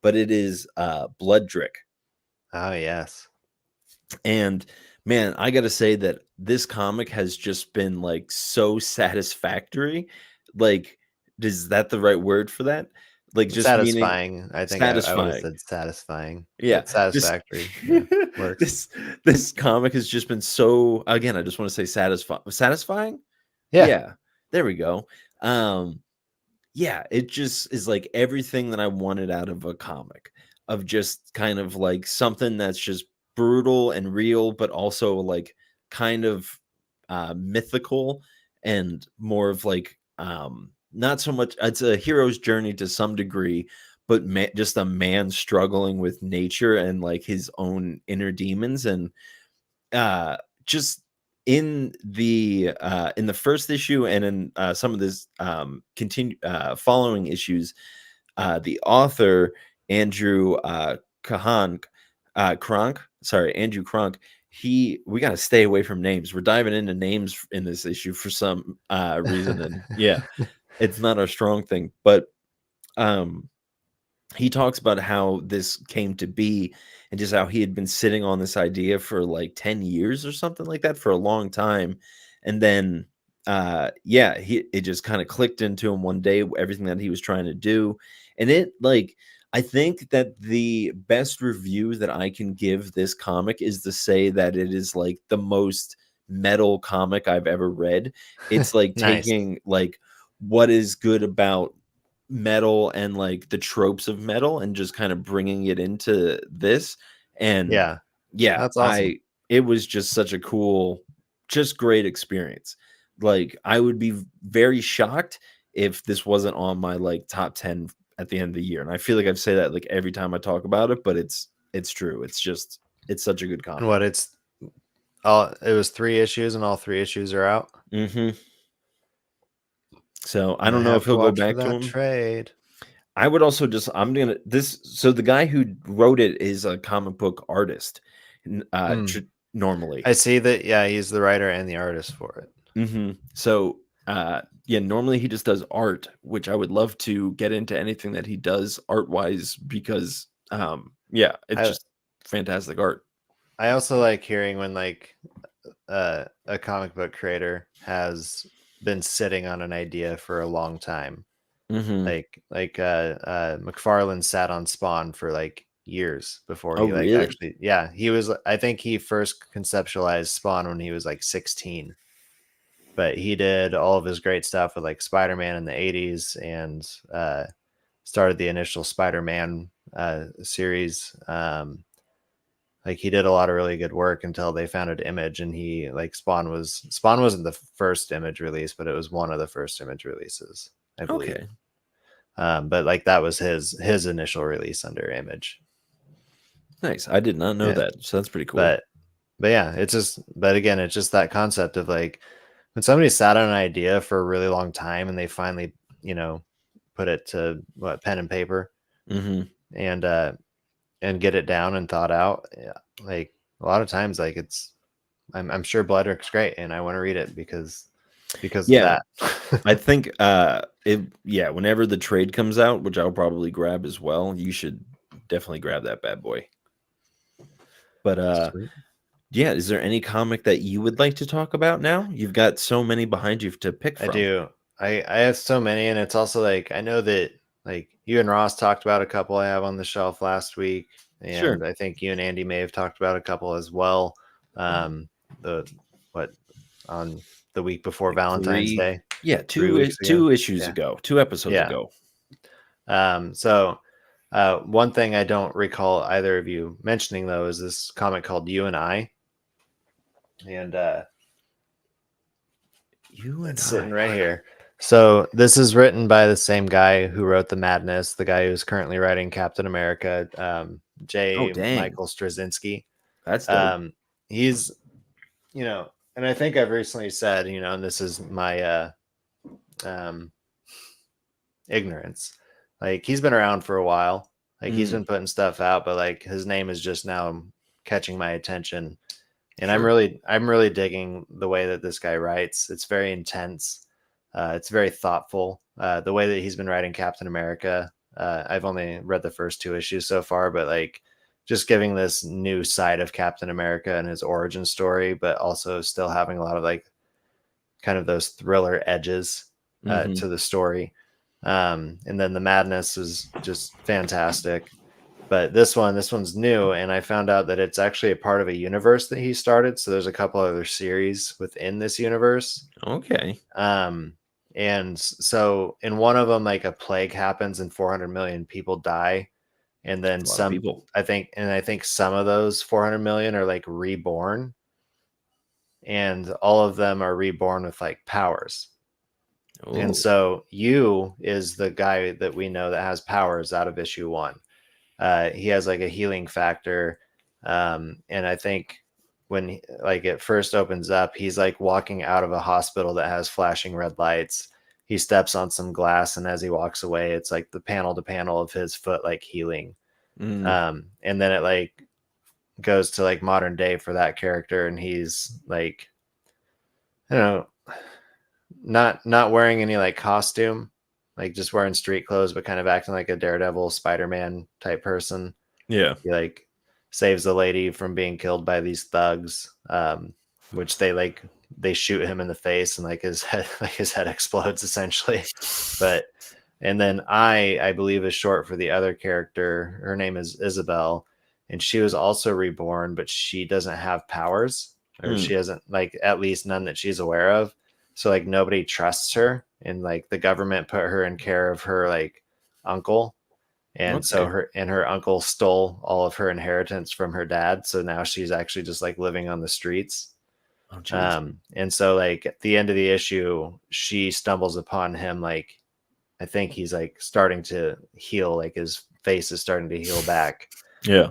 But it is Bloodrik. Oh yes, And man, I got to say that this comic has just been like so satisfactory. Like, is that the right word for that? Like, just meaning satisfying. I think I would have satisfying. said satisfying, Yeah. but This satisfactory. Yeah, works. this this comic has just been so, again, I just want to say satisfying. Yeah, Yeah. There we go. Um yeah, it just is like everything that I wanted out of a comic, of just kind of like something that's just brutal and real, but also like kind of mythical and more of like not so much. It's a hero's journey to some degree, but just a man struggling with nature and like his own inner demons, and just in the first issue and in some of this continue following issues, the author Andrew Kronk, sorry, Andrew Kronk. We got to stay away from names. We're diving into names in this issue for some reason, and yeah, it's not our strong thing. But um, he talks about how this came to be and just how he had been sitting on this idea for like 10 years or something like that for a long time. And then yeah, it just kind of clicked into him one day, everything that he was trying to do. And it like I think that the best review that I can give this comic is to say that it is like the most metal comic I've ever read. It's like Nice. taking like what is good about metal and like the tropes of metal and just kind of bringing it into this. And Yeah, yeah, that's awesome. it was just such a cool, just great experience. Like I would be very shocked if this wasn't on my like top 10 at the end of the year. And I feel like I've say that like every time I talk about it, but it's true. It's such a good And comic. what it's all it was 3 issues, and all 3 issues are out. Hmm. So I I don't know if have to he'll go watch for back to that him. trade. I would also just I'm gonna this so the guy who wrote it is a comic book artist, Hmm. normally. I see that. Yeah, he's the writer and the artist for it. So yeah, normally he just does art, which I would love to get into anything that he does art wise because yeah, it's I just fantastic art. I also like hearing when like a comic book creator has been sitting on an idea for a long time. Hmm. McFarlane sat on Spawn for like years before Oh he like really? actually, yeah, he was, I think he first conceptualized Spawn when he was like 16, but he did all of his great stuff with like Spider-Man in the 80s, and started the initial Spider-Man series. Like he did a lot of really good work until they founded Image, and he like Spawn wasn't the first Image release, but it was one of the first Image releases, I believe. Okay. But like that was his initial release under Image. Nice. I did not know Yeah, that. So that's pretty cool. but yeah, it's just, but again, it's just that concept of like when somebody sat on an idea for a really long time and they finally, you know, put it to what, pen and paper, Hmm. and get it down and thought out. Yeah, like a lot of times, like I'm sure Bloodrik's great, and I want to read it because of Yeah. that. I think yeah, whenever the trade comes out, which I'll probably grab as well, you should definitely grab that bad boy. But Sweet. yeah, is there any comic that you would like to talk about now? You've got so many behind you to pick I from. do. I have so many, and it's also like I know that like you and Ross talked about a couple I have on the shelf last week, and Sure. I think you and Andy may have talked about a couple as well. The what on the week before Like Valentine's three, Day, yeah, 3 weeks ago. two issues Yeah, ago, 2 episodes yeah. ago. So one thing I don't recall either of you mentioning though is this comic called You and I, and You and it's sitting I. right here. So this is written by the same guy who wrote The Madness, the guy who's currently writing Captain America, Oh J. dang. Michael Straczynski. That's dope. Um, he's, and I think I've recently said, and this is my um, ignorance. Like he's been around for a while. Like he's Mm, been putting stuff out, but like his name is just now catching my attention. And sure. I'm really digging the way that this guy writes. It's very intense. It's very thoughtful. The way that he's been writing Captain America. I've only read the first 2 issues so far, but like just giving this new side of Captain America and his origin story, but also still having a lot of like kind of those thriller edges Hmm. to the story. And then the madness is just fantastic. But this one's new, and I found out that it's actually a part of a universe that he started. So there's a couple other series within this universe. Okay. Um, and so in one of them, like a plague happens and 400 million people die, and then That's a lot of some. people. I think some of those 400 million are like reborn. and all of them are reborn with like powers. And Oh. so you is the guy that we know that has powers out of issue 1. He has like a healing factor, and I think when like it first opens up, he's like walking out of a hospital that has flashing red lights. He steps on some glass, and as he walks away, it's like the panel to panel of his foot like healing. Mm. And then it like goes to like modern day for that character, and he's like, I don't know, not wearing any like costume, like just wearing street clothes, but kind of acting like a Daredevil, Spider-Man type person. Yeah. He like saves the lady from being killed by these thugs, which they shoot him in the face, and like his head explodes essentially. But and then I believe is short for the other character. Her name is Isabel, and she was also reborn, but she doesn't have powers, or she hasn't, like, at least none that she's aware of. So like nobody trusts her, and like the government put her in care of her like uncle, and so Okay. her uncle stole all of her inheritance from her dad, so now she's actually just like living on the streets. Oh, jeez. And so like at the end of the issue, she stumbles upon him, like I think he's like starting to heal, like his face is starting to heal back. Yeah.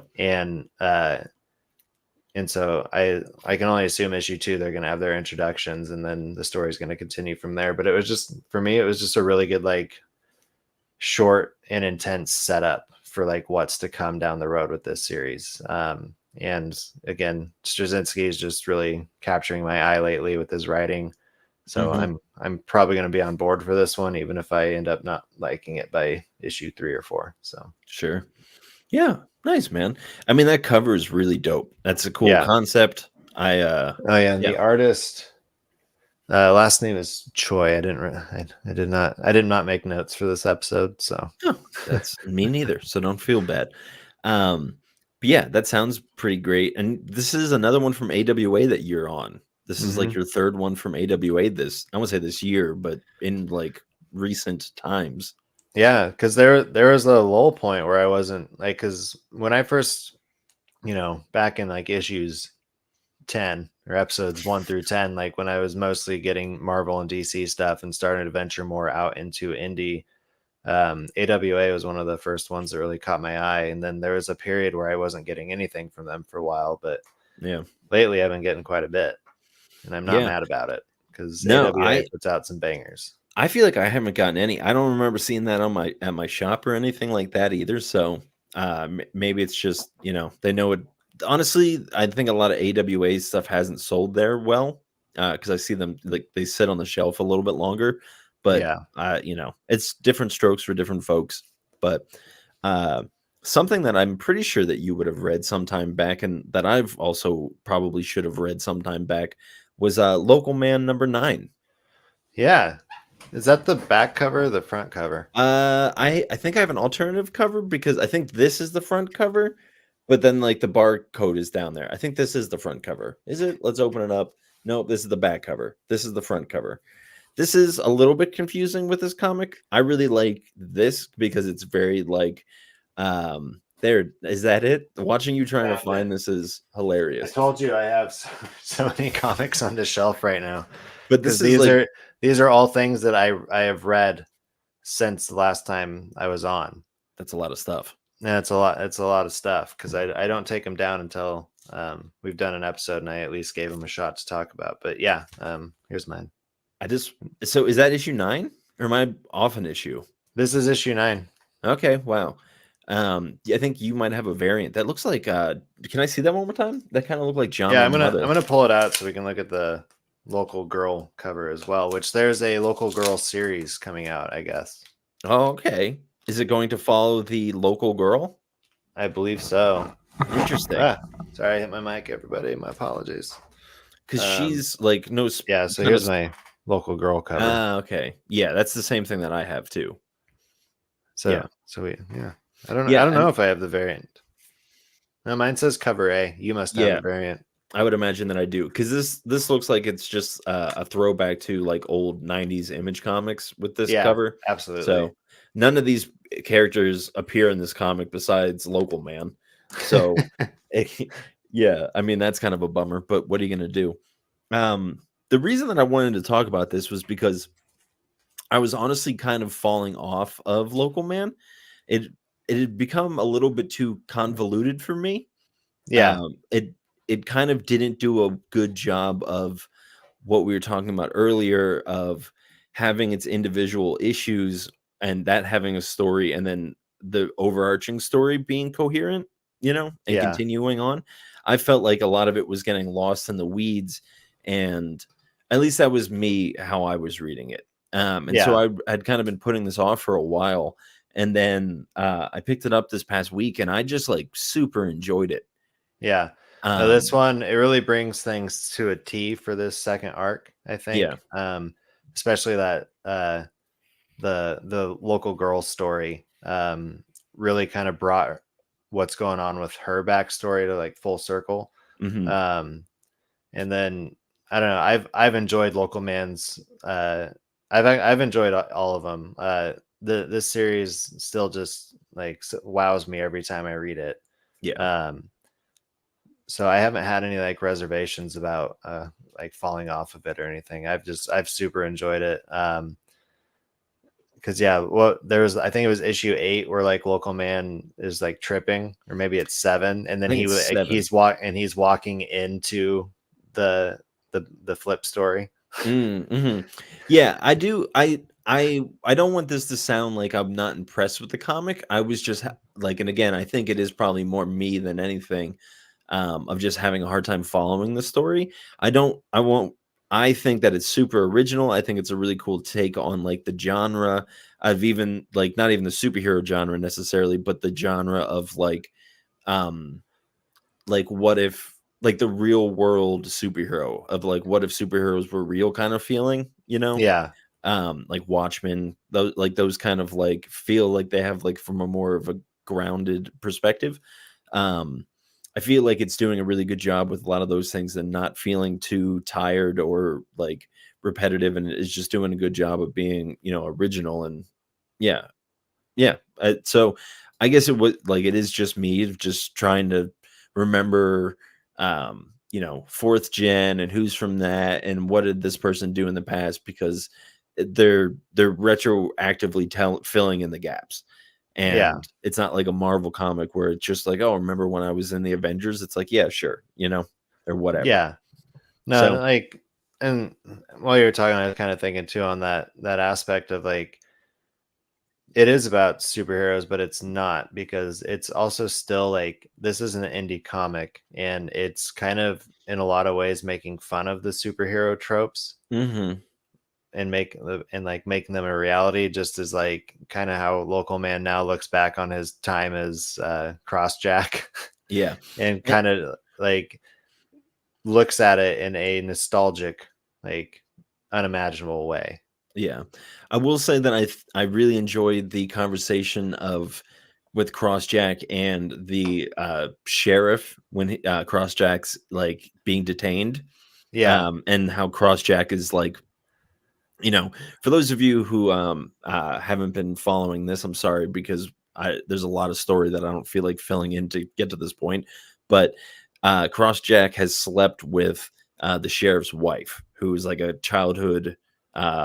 And so I can only assume issue 2 they're going to have their introductions, and then the story is going to continue from there. But it was just, for me, it was just a really good like short and intense setup for like what's to come down the road with this series. And again, Straczynski is just really capturing my eye lately with his writing. So I'm probably going to be on board for this one, even if I end up not liking it by issue 3 or 4. So Sure. Yeah. Nice, man. I mean, that cover is really dope. That's a cool concept. Oh yeah, and the artist last name is Choi. I did not make notes for this episode, so that's me neither. So don't feel bad. But yeah, that sounds pretty great. And this is another one from AWA that you're on. This is like your third one from AWA I won't say this year, but in like recent times. Yeah, because there was a lull point where I wasn't like, because when I first, back in like issues 10 or episodes 1 through 10, like when I was mostly getting Marvel and DC stuff and starting to venture more out into indie, AWA was one of the first ones that really caught my eye. And then there was a period where I wasn't getting anything from them for a while, but yeah, lately I've been getting quite a bit, and I'm not mad about it, because AWA puts out some bangers. I feel like I haven't gotten any. I don't remember seeing that on at my shop or anything like that either. So maybe it's just, they know it. Honestly, I think a lot of AWA stuff hasn't sold there well, because I see them like they sit on the shelf a little bit longer. But it's different strokes for different folks. But something that I'm pretty sure that you would have read sometime back, and that I've also probably should have read sometime back, was Local Man #9. Yeah. Is that the back cover or the front cover? I think I have an alternative cover, because I think this is the front cover, but then like the barcode is down there. I think this is the front cover. Is it? Let's open it up. Nope, this is the back cover. This is the front cover. This is a little bit confusing with this comic. I really like this because it's very like there, is that it? Watching you trying to find this is hilarious. I told you I have so many comics on the shelf right now. But this is these are all things that I have read since the last time I was on. That's a lot of stuff. Yeah, it's a lot of stuff, because I don't take them down until we've done an episode and I at least gave them a shot to talk about. But yeah, here's mine. So is that issue 9, or am I off an issue? This is issue 9. Okay, wow. I think you might have a variant that looks like can I see that one more time? That kind of looked like John. Yeah, I'm gonna pull it out so we can look at the Local Girl cover as well, which there's a Local Girl series coming out, I guess. Oh, okay. Is it going to follow the Local Girl? I believe so. Interesting. Sorry, I hit my mic, everybody. My apologies. Because she's like no. Yeah, so here's my Local Girl cover. Okay. Yeah, that's the same thing that I have too. So I don't know if I have the variant. No, mine says cover A. You must have the variant. I would imagine that I do, because this looks like it's just a throwback to like old 90s Image comics with this cover. Absolutely. So none of these characters appear in this comic besides Local Man. So yeah, I mean, that's kind of a bummer, but what are you going to do? The reason that I wanted to talk about this was because I was honestly kind of falling off of Local Man. It it had become a little bit too convoluted for me. Yeah, It kind of didn't do a good job of what we were talking about earlier of having its individual issues and that having a story and then the overarching story being coherent, and yeah, continuing on. I felt like a lot of it was getting lost in the weeds, and at least that was me how I was reading it. And so yeah, I had kind of been putting this off for a while, and then I picked it up this past week, and I just like super enjoyed it. yeah. No, this Um, one, it really brings things to a T for this second arc, I yeah. think. Especially that the local girl story really kind of brought what's going on with her backstory to like full circle. Hmm. Um, and then I don't know, I've enjoyed Local Man's I've enjoyed all of them. This series still just like wows me every time I read it. Yeah. Um, so I haven't had any like reservations about like falling off of it or anything. I've super enjoyed it. Because yeah, what there was, I think it was issue 8 where like Local Man is like tripping, or maybe it's 7, and I then think it's like, 7. he's walking into the the flip story. Mhm. Yeah, I do. I don't want this to sound like I'm not impressed with the comic. I was just like, and again, I think it is probably more me than anything, of just having a hard time following the story. I don't. I won't. I think that it's super original. I think it's a really cool take on like the genre of even like not even the superhero genre necessarily, but the genre of um like what if like the real world superhero of like what if superheroes were real kind of feeling, Yeah, like Watchmen, those kind of like feel like they have like from a more of a grounded perspective. um I feel like it's doing a really good job with a lot of those things and not feeling too tired or like repetitive, and it's just doing a good job of being original. And yeah, yeah. So I guess it was like it is just me just trying to remember, fourth gen and who's from that and what did this person do in the past, because they're retroactively filling in the gaps. yeah, And it's not like a Marvel comic where it's just like, oh, remember when I was in the Avengers? It's like, yeah, sure, or whatever. yeah. No, and So, like, and while you were talking, I was kind of thinking too on that aspect of like it is about superheroes, but it's not, because it's also still like this is an indie comic, and it's kind of in a lot of ways making fun of the superhero tropes mhm, and like making them a reality, just as like kind of how Local Man now looks back on his time as Crossjack yeah. and Eh, kind of like looks at it in a nostalgic, like unimaginable way. Yeah. I will say that I really enjoyed the conversation of with Crossjack and the sheriff when Crossjack's like being detained, Yeah, and how Crossjack is like, for those of you who haven't been following this, I'm sorry, because there's a lot of story that I don't feel like filling in to get to this point. But Crossjack has slept with the sheriff's wife, who is like a childhood,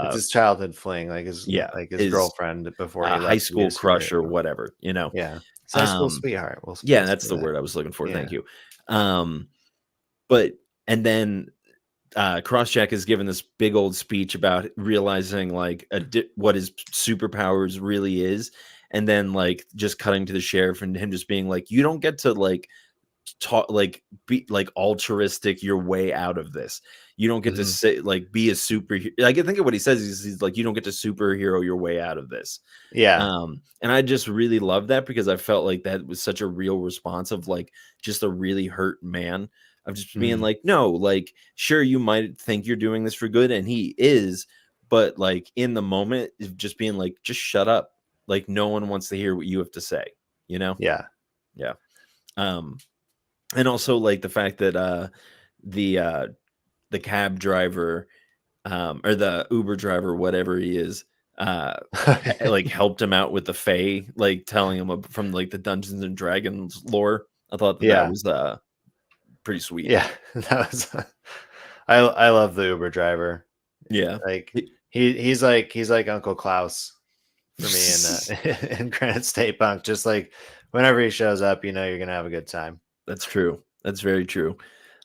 it's uh, his childhood fling, yeah, like his his girlfriend before he high left to be a school crush or superhero. whatever. Yeah, his high school Um, sweetheart. yeah, We'll that's say the that. word I was looking for. Yeah, Thank you. Um, but and then Crosscheck is given this big old speech about realizing like what his superpowers really is, and then like just cutting to the sheriff and him just being like, "You don't get to like talk like be like altruistic your way out of this. You don't get to hmm, say like be a superhero." Like I think of what he says is he's like, "You don't get to superhero your way out of this." yeah, And I just really love that because I felt like that was such a real response of like just a really hurt man of just being hmm, like, no, like, sure, you might think you're doing this for good, and he is, but like in the moment, of just being like, just shut up. Like, no one wants to hear what you have to say, you know? yeah, Yeah. Um, and also like the fact that the uh the cab driver or the Uber driver, whatever he is, uh, like helped him out with the Fae, like telling him from like the Dungeons and Dragons lore. I thought that yeah, was pretty sweet. yeah. That was I love the Uber driver. Yeah. Like he's like Uncle Klaus for me in in Granite State Punk. Just like whenever he shows up, you know you're gonna have a good time. That's true. That's very true.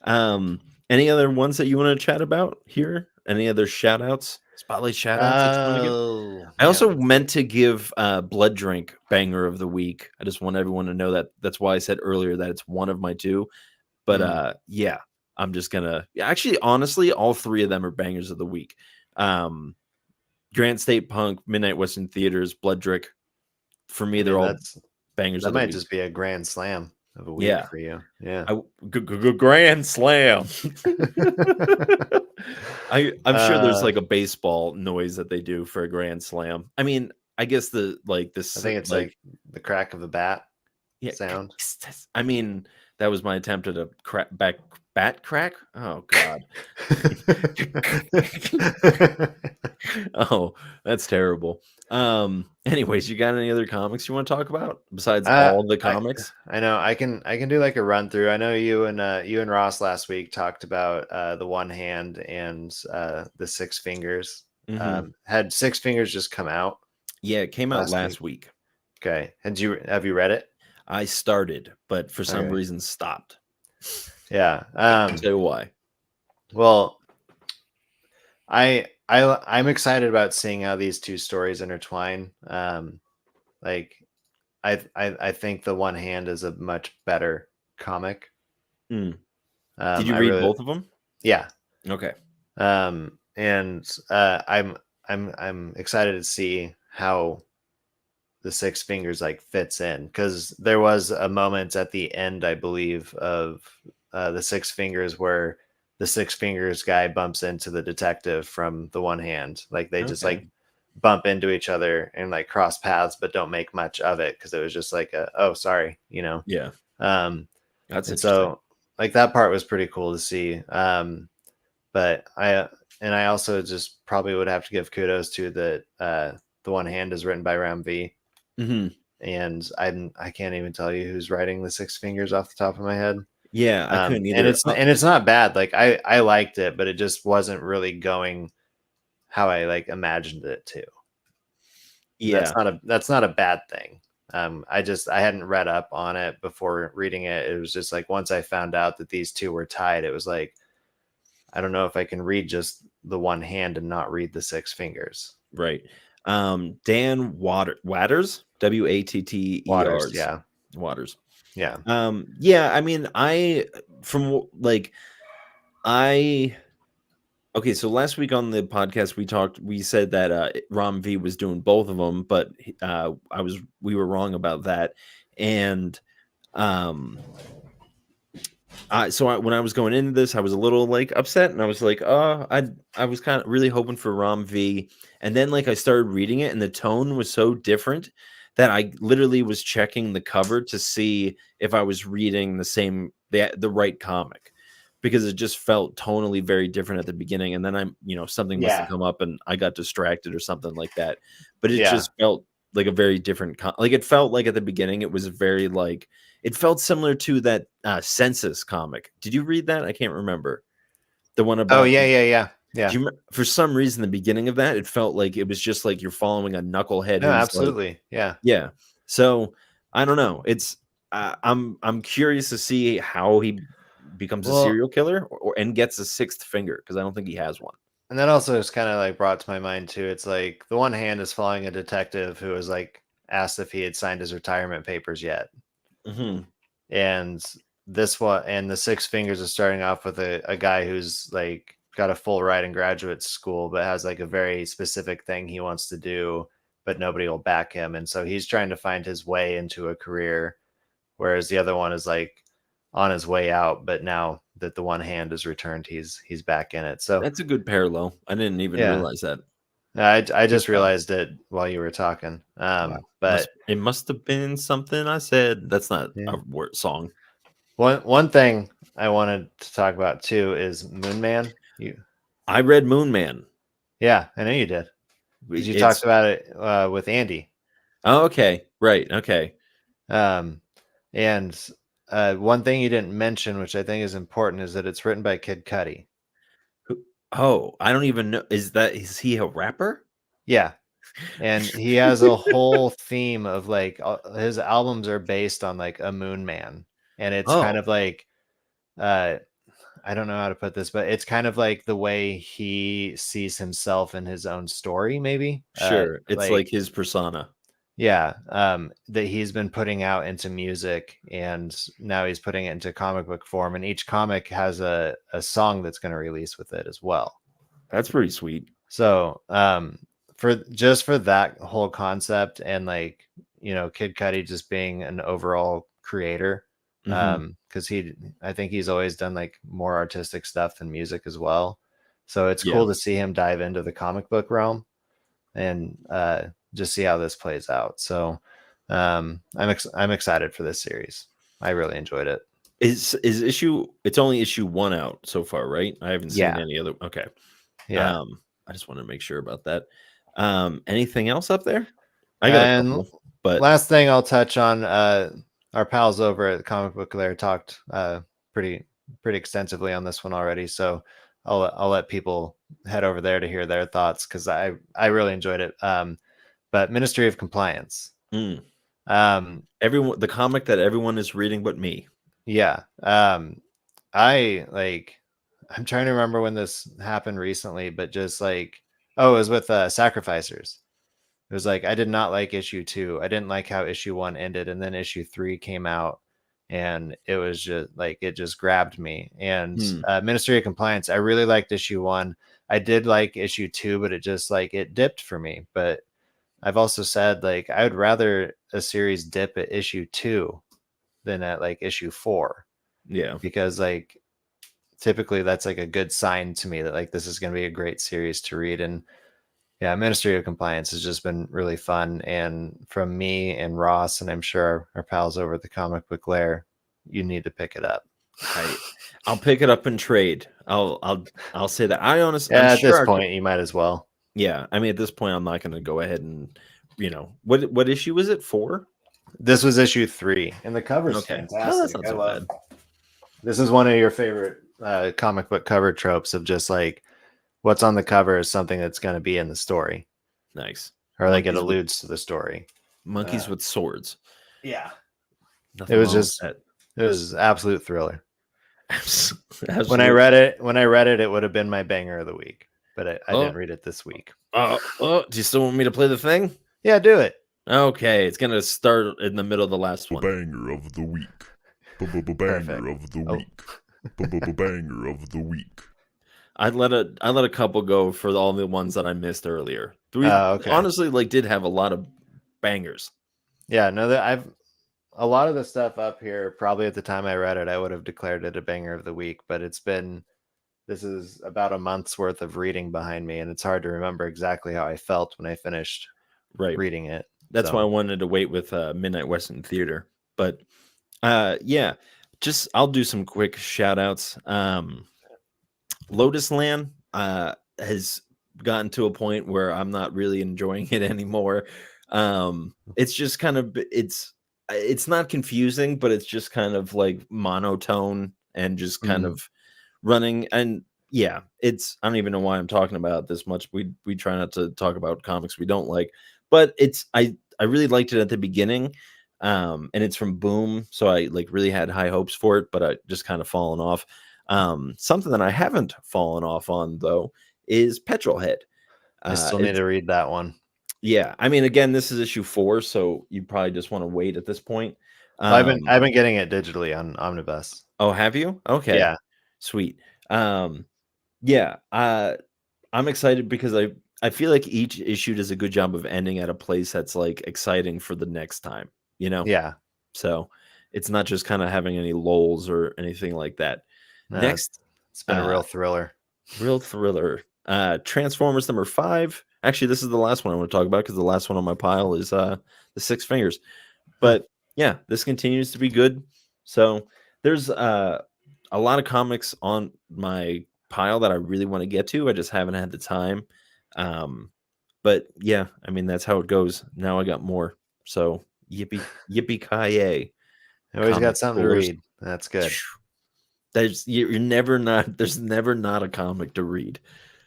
Any other ones that you want to chat about here? Any other shout outs? Spotlight shout outs that you want to give? Oh I man, also meant to give Bloodrik banger of the week. I just want everyone to know that. That's why I said earlier that it's one of my two. But yeah, I'm just gonna actually honestly, all three of them are bangers of the week. Granite State Punk, Midnight Western Theaters, Bloodrik. For me, I they're mean all bangers that of the might week. just be a grand slam of a week Yeah. for you. Yeah. Grand slam. I'm sure there's uh, like a baseball noise that they do for a grand slam. I mean, I guess the like I this think it's like like the crack of the bat yeah. sound. I mean, that was my attempt at a bat crack. Oh God. Oh, that's terrible. Anyways, you got any other comics you want to talk about besides all the I comics? I know I can do like a run through. I know you and Ross last week talked about the one hand and the six fingers. Mm-hmm. Had six fingers just come out Yeah, it came out last week? last week. Okay, have you read it? I started, but for some Okay, reason stopped. yeah. I'll tell you why. Well, I'm excited about seeing how these two stories intertwine. Like I think the one hand is a much better comic. Mm. Did you I read really both of them? yeah. Okay. And I'm excited to see how the six fingers like fits in because there was a moment at the end, I believe, of the six fingers where the six fingers guy bumps into the detective from the one hand. Like they just like Okay. bump into each other and like cross paths, but don't make much of it because it was just like oh sorry, you know. Yeah. Um, That's and interesting. so like that part was pretty cool to see. But I also just probably would have to give kudos to the one hand is written by Ram V, Hmm. and I can't even tell you who's writing the six fingers off the top of my head. Yeah, I couldn't And either. it's not bad. Like I liked it, but it just wasn't really going how I like imagined it to. Yeah. That's not a bad thing. I hadn't read up on it before reading it. It was just like once I found out that these two were tied, it was like I don't know if I can read just the one hand and not read the six fingers. Right. Dan Watters, Waters, Watters, yeah, Waters. yeah. Yeah, I mean, from like I okay, so last week on the podcast we said that Rom V was doing both of them, but we were wrong about that. And um when I was going into this, I was a little like upset, and I was like, oh, I was kind of really hoping for Rom V, and then like I started reading it, and the tone was so different that I literally was checking the cover to see if I was reading the right comic, because it just felt tonally very different at the beginning, and then something must have Yeah. come up and I got distracted or something like that, but it Yeah. just felt like a very different like it felt like at the beginning it was very like it felt similar to that Census comic. Did you read that? I can't remember. The one Oh about yeah, yeah, yeah, yeah. for some reason the beginning of that it felt like it was just like you're following a knucklehead No, who's like absolutely. Yeah. yeah. So I don't know. It's I'm curious to see how he becomes a Well, serial killer and gets a sixth finger because I don't think he has one. and that also is kind of like brought to my mind too. It's like the one hand is following a detective who was like asked if he had signed his retirement papers yet. Hmm. And this one and the six fingers is starting off with a guy who's like got a full ride in graduate school but has like a very specific thing he wants to do but nobody will back him, and so he's trying to find his way into a career, whereas the other one is like on his way out, but now that the one hand is returned, he's back in it. So That's a good parallel. I didn't even yeah, realize that. I Good just job. realized it while you were talking. Wow. But It must have been something I said. That's not yeah, a word song. one thing I wanted to talk about too is Moon Man. I read Moon Man. Yeah, I know you did because you talked It's about it with Andy. oh, okay. Right. Okay. Um, and one thing you didn't mention, which I think is important, is that it's written by Kid Cudi. Oh, I don't even know. Is he a rapper? Yeah. And he has a whole theme of like his albums are based on like a moon man. And it's kind Oh, of like uh I don't know how to put this, but it's kind of like the way he sees himself in his own story, maybe. sure. It's like Like his persona. yeah, that he's been putting out into music, and now he's putting it into comic book form, and each comic has a song that's going to release with it as well. That's pretty sweet. So, for that whole concept, and like, Kid Cudi just being an overall creator, Hmm. because I think he's always done like more artistic stuff than music as well. So it's Yeah. cool to see him dive into the comic book realm and just see how this plays out. So, I'm excited for this series. I really enjoyed it. It's only issue 1 out so far, right? I haven't seen Yeah, any other. Okay. yeah. I just wanted to make sure about that. Anything else up there? I got a And couple, but last thing I'll touch on, our pals over at Comic Book Lair talked pretty pretty extensively on this one already. So I'll let people head over there to hear their thoughts because I really enjoyed it. But Ministry of Compliance. mm, Um, the comic that everyone is reading but me. yeah. I like. I'm trying to remember when this happened recently, but just like, oh, it was with Sacrificers. It was like I did not like issue 2. I didn't like how issue 1 ended, and then issue 3 came out, and it was just like it just grabbed me. And Hmm. Ministry of Compliance, I really liked issue 1. I did like issue 2, but it just like it dipped for me. But I've also said like I would rather a series dip at issue 2 than at like issue 4 Yeah. because like typically that's like a good sign to me that like this is going to be a great series to read. And yeah, Ministry of Compliance has just been really fun. And from me and Ross, and I'm sure our pals over at the Comic Book Lair, you need to pick it up. I'll pick it up and trade. I'll say that. I'm Yeah, at sure this point, you might as well. yeah, I mean at this point I'm not going to go ahead and what issue is it? 4? This was issue 3, and the cover's Okay. Oh, that's fantastic. not I so love bad. this. Is one of your favorite comic book cover tropes of just like what's on the cover is something that's going to be in the story, Nice. or like it alludes to the story. Monkeys with swords. Yeah, it Nothing was wrong with just that. it was absolute thriller. When I Absolutely. read it, it would have been my banger of the week, but I Oh, didn't read it this week. do you still want me to play the thing? Yeah, do it. Okay, it's gonna start in the middle of the last one. Banger of the week. Banger Perfect. of the Oh. week. Banger of the week. I let a couple go for all the ones that I missed earlier. Okay. Honestly like did have a lot of bangers. Yeah, no, that I've a lot of the stuff up here. Probably at the time I read it, I would have declared it a banger of the week. But this is about a month's worth of reading behind me, and it's hard to remember exactly how I felt when I finished Right. reading it. That's why I wanted to wait with Midnight Western Theater. But yeah, just I'll do some quick shout outs. Lotus Land has gotten to a point where I'm not really enjoying it anymore. It's just kind of it's not confusing, but it's just kind of like monotone and just kind of running. And yeah, it's I don't even know why I'm talking about it this much. We try not to talk about comics we don't like, but I really liked it at the beginning. And it's from Boom, so I like really had high hopes for it, but I just kind of fallen off. Something that I haven't fallen off on though is Petrolhead. I still need to read that one. Yeah, I mean, again, this is issue 4, so you probably just want to wait at this point. I've been getting it digitally on Omnibus. Oh, have you? Okay, Yeah, sweet. Yeah, I'm excited because I feel like each issue does a good job of ending at a place that's like exciting for the next time. yeah. So it's not just kind of having any lulls or anything like that. No, Next, it's been a real thriller. real thriller. Transformers number 5. Actually, this is the last one I want to talk about because the last one on my pile is the Six Fingers. But yeah, this continues to be good. So there's a lot of comics on my pile that I really want to get to. I just haven't had the time. But yeah, I mean that's how it goes. Now I got more. So yippee ki yay! I always got Comic something to spoilers. read. That's good. There's never not a comic to read.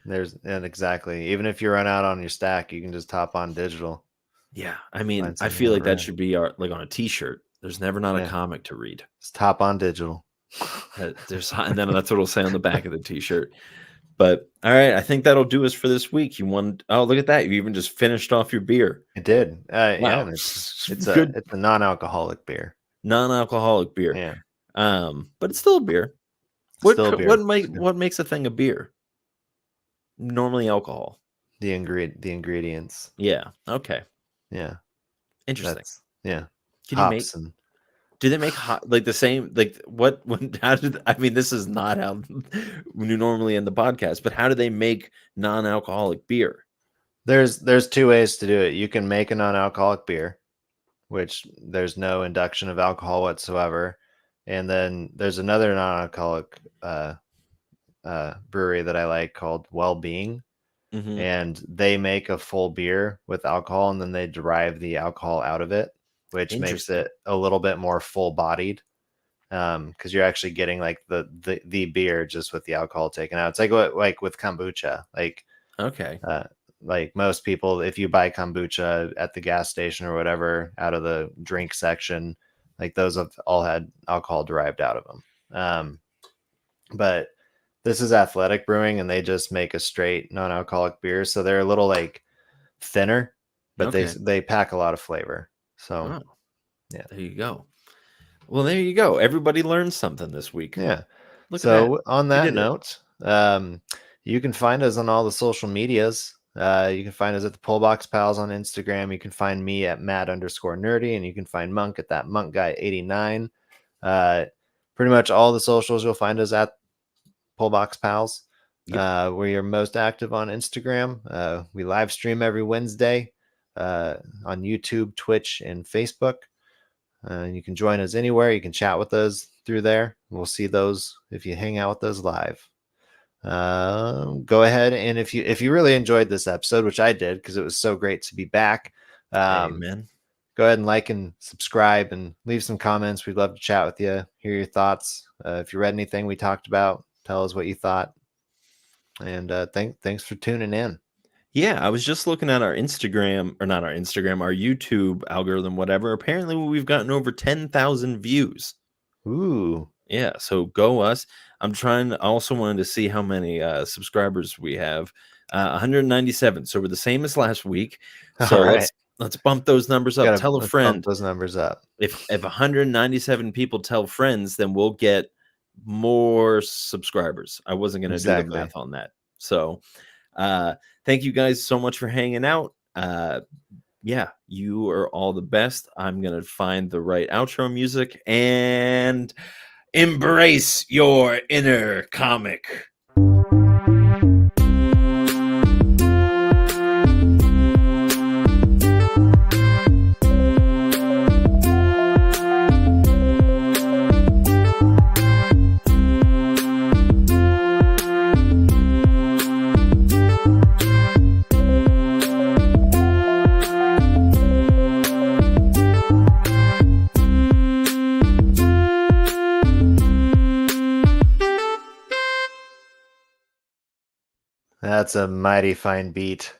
And exactly. Even if you run out on your stack, you can just hop on digital. Yeah, I mean, Find I something feel you like want that read. should be like on a T-shirt. There's never not a Yeah. comic to read. Just hop on digital. And then that's what it'll say on the back of the T-shirt. But all right, I think that'll do us for this week. Oh, look at that! You even just finished off your beer. It did. Yeah, Wow, and it's good a non-alcoholic beer. non-alcoholic beer. Yeah. But it's still a beer. Still a beer. What makes a thing a beer? Normally alcohol. The ingredients. Yeah. Okay. Yeah. Interesting. Yeah. Can Hops you make? and Do they make the same? Like what? How did? I mean, this is not how we normally end the podcast. But how do they make non-alcoholic beer? there's two ways to do it. You can make a non-alcoholic beer, which there's no induction of alcohol whatsoever, and then there's another non-alcoholic brewery that I like called Well-Being, and they make a full beer with alcohol, and then they derive the alcohol out of it, which makes it a little bit more full-bodied. Because you're actually getting like the beer just with the alcohol taken out. It's like with kombucha. Like most people, if you buy kombucha at the gas station or whatever out of the drink section, like those have all had alcohol derived out of them. But this is Athletic Brewing, and they just make a straight non-alcoholic beer, so they're a little like thinner, but they pack a lot of flavor. So yeah, there you go. Well, there you go. Everybody learned something this week. Yeah. Look at that. On that note, you can find us on all the social medias. You can find us at the pullboxpals on Instagram. You can find me at Matt_nerdy, and you can find Monk at that monkguy89. Pretty much all the socials, you'll find us at pullboxpals. Yep. We are most active on Instagram. We live stream every Wednesday on YouTube, Twitch, and Facebook. You can join us anywhere. You can chat with us through there. We'll see those if you hang out with us live. Go ahead, and if you really enjoyed this episode, which I did because it was so great to be back, Amen. Go ahead and like and subscribe and leave some comments. We'd love to chat with you, hear your thoughts. If you read anything we talked about, tell us what you thought. And thanks for tuning in. Yeah, I was just looking at our Instagram, or not our Instagram, our YouTube algorithm, whatever. Apparently, we've gotten over 10,000 views. Ooh. Yeah, so go us. I also wanted to see how many subscribers we have. 197. So we're the same as last week. So let's bump those numbers up. Tell a friend. Bump those numbers up. If 197 people tell friends, then we'll get more subscribers. I wasn't going to do the math on that. So thank you guys so much for hanging out. Yeah, you are all the best. I'm going to find the right outro music and embrace your inner comic. That's a mighty fine beat.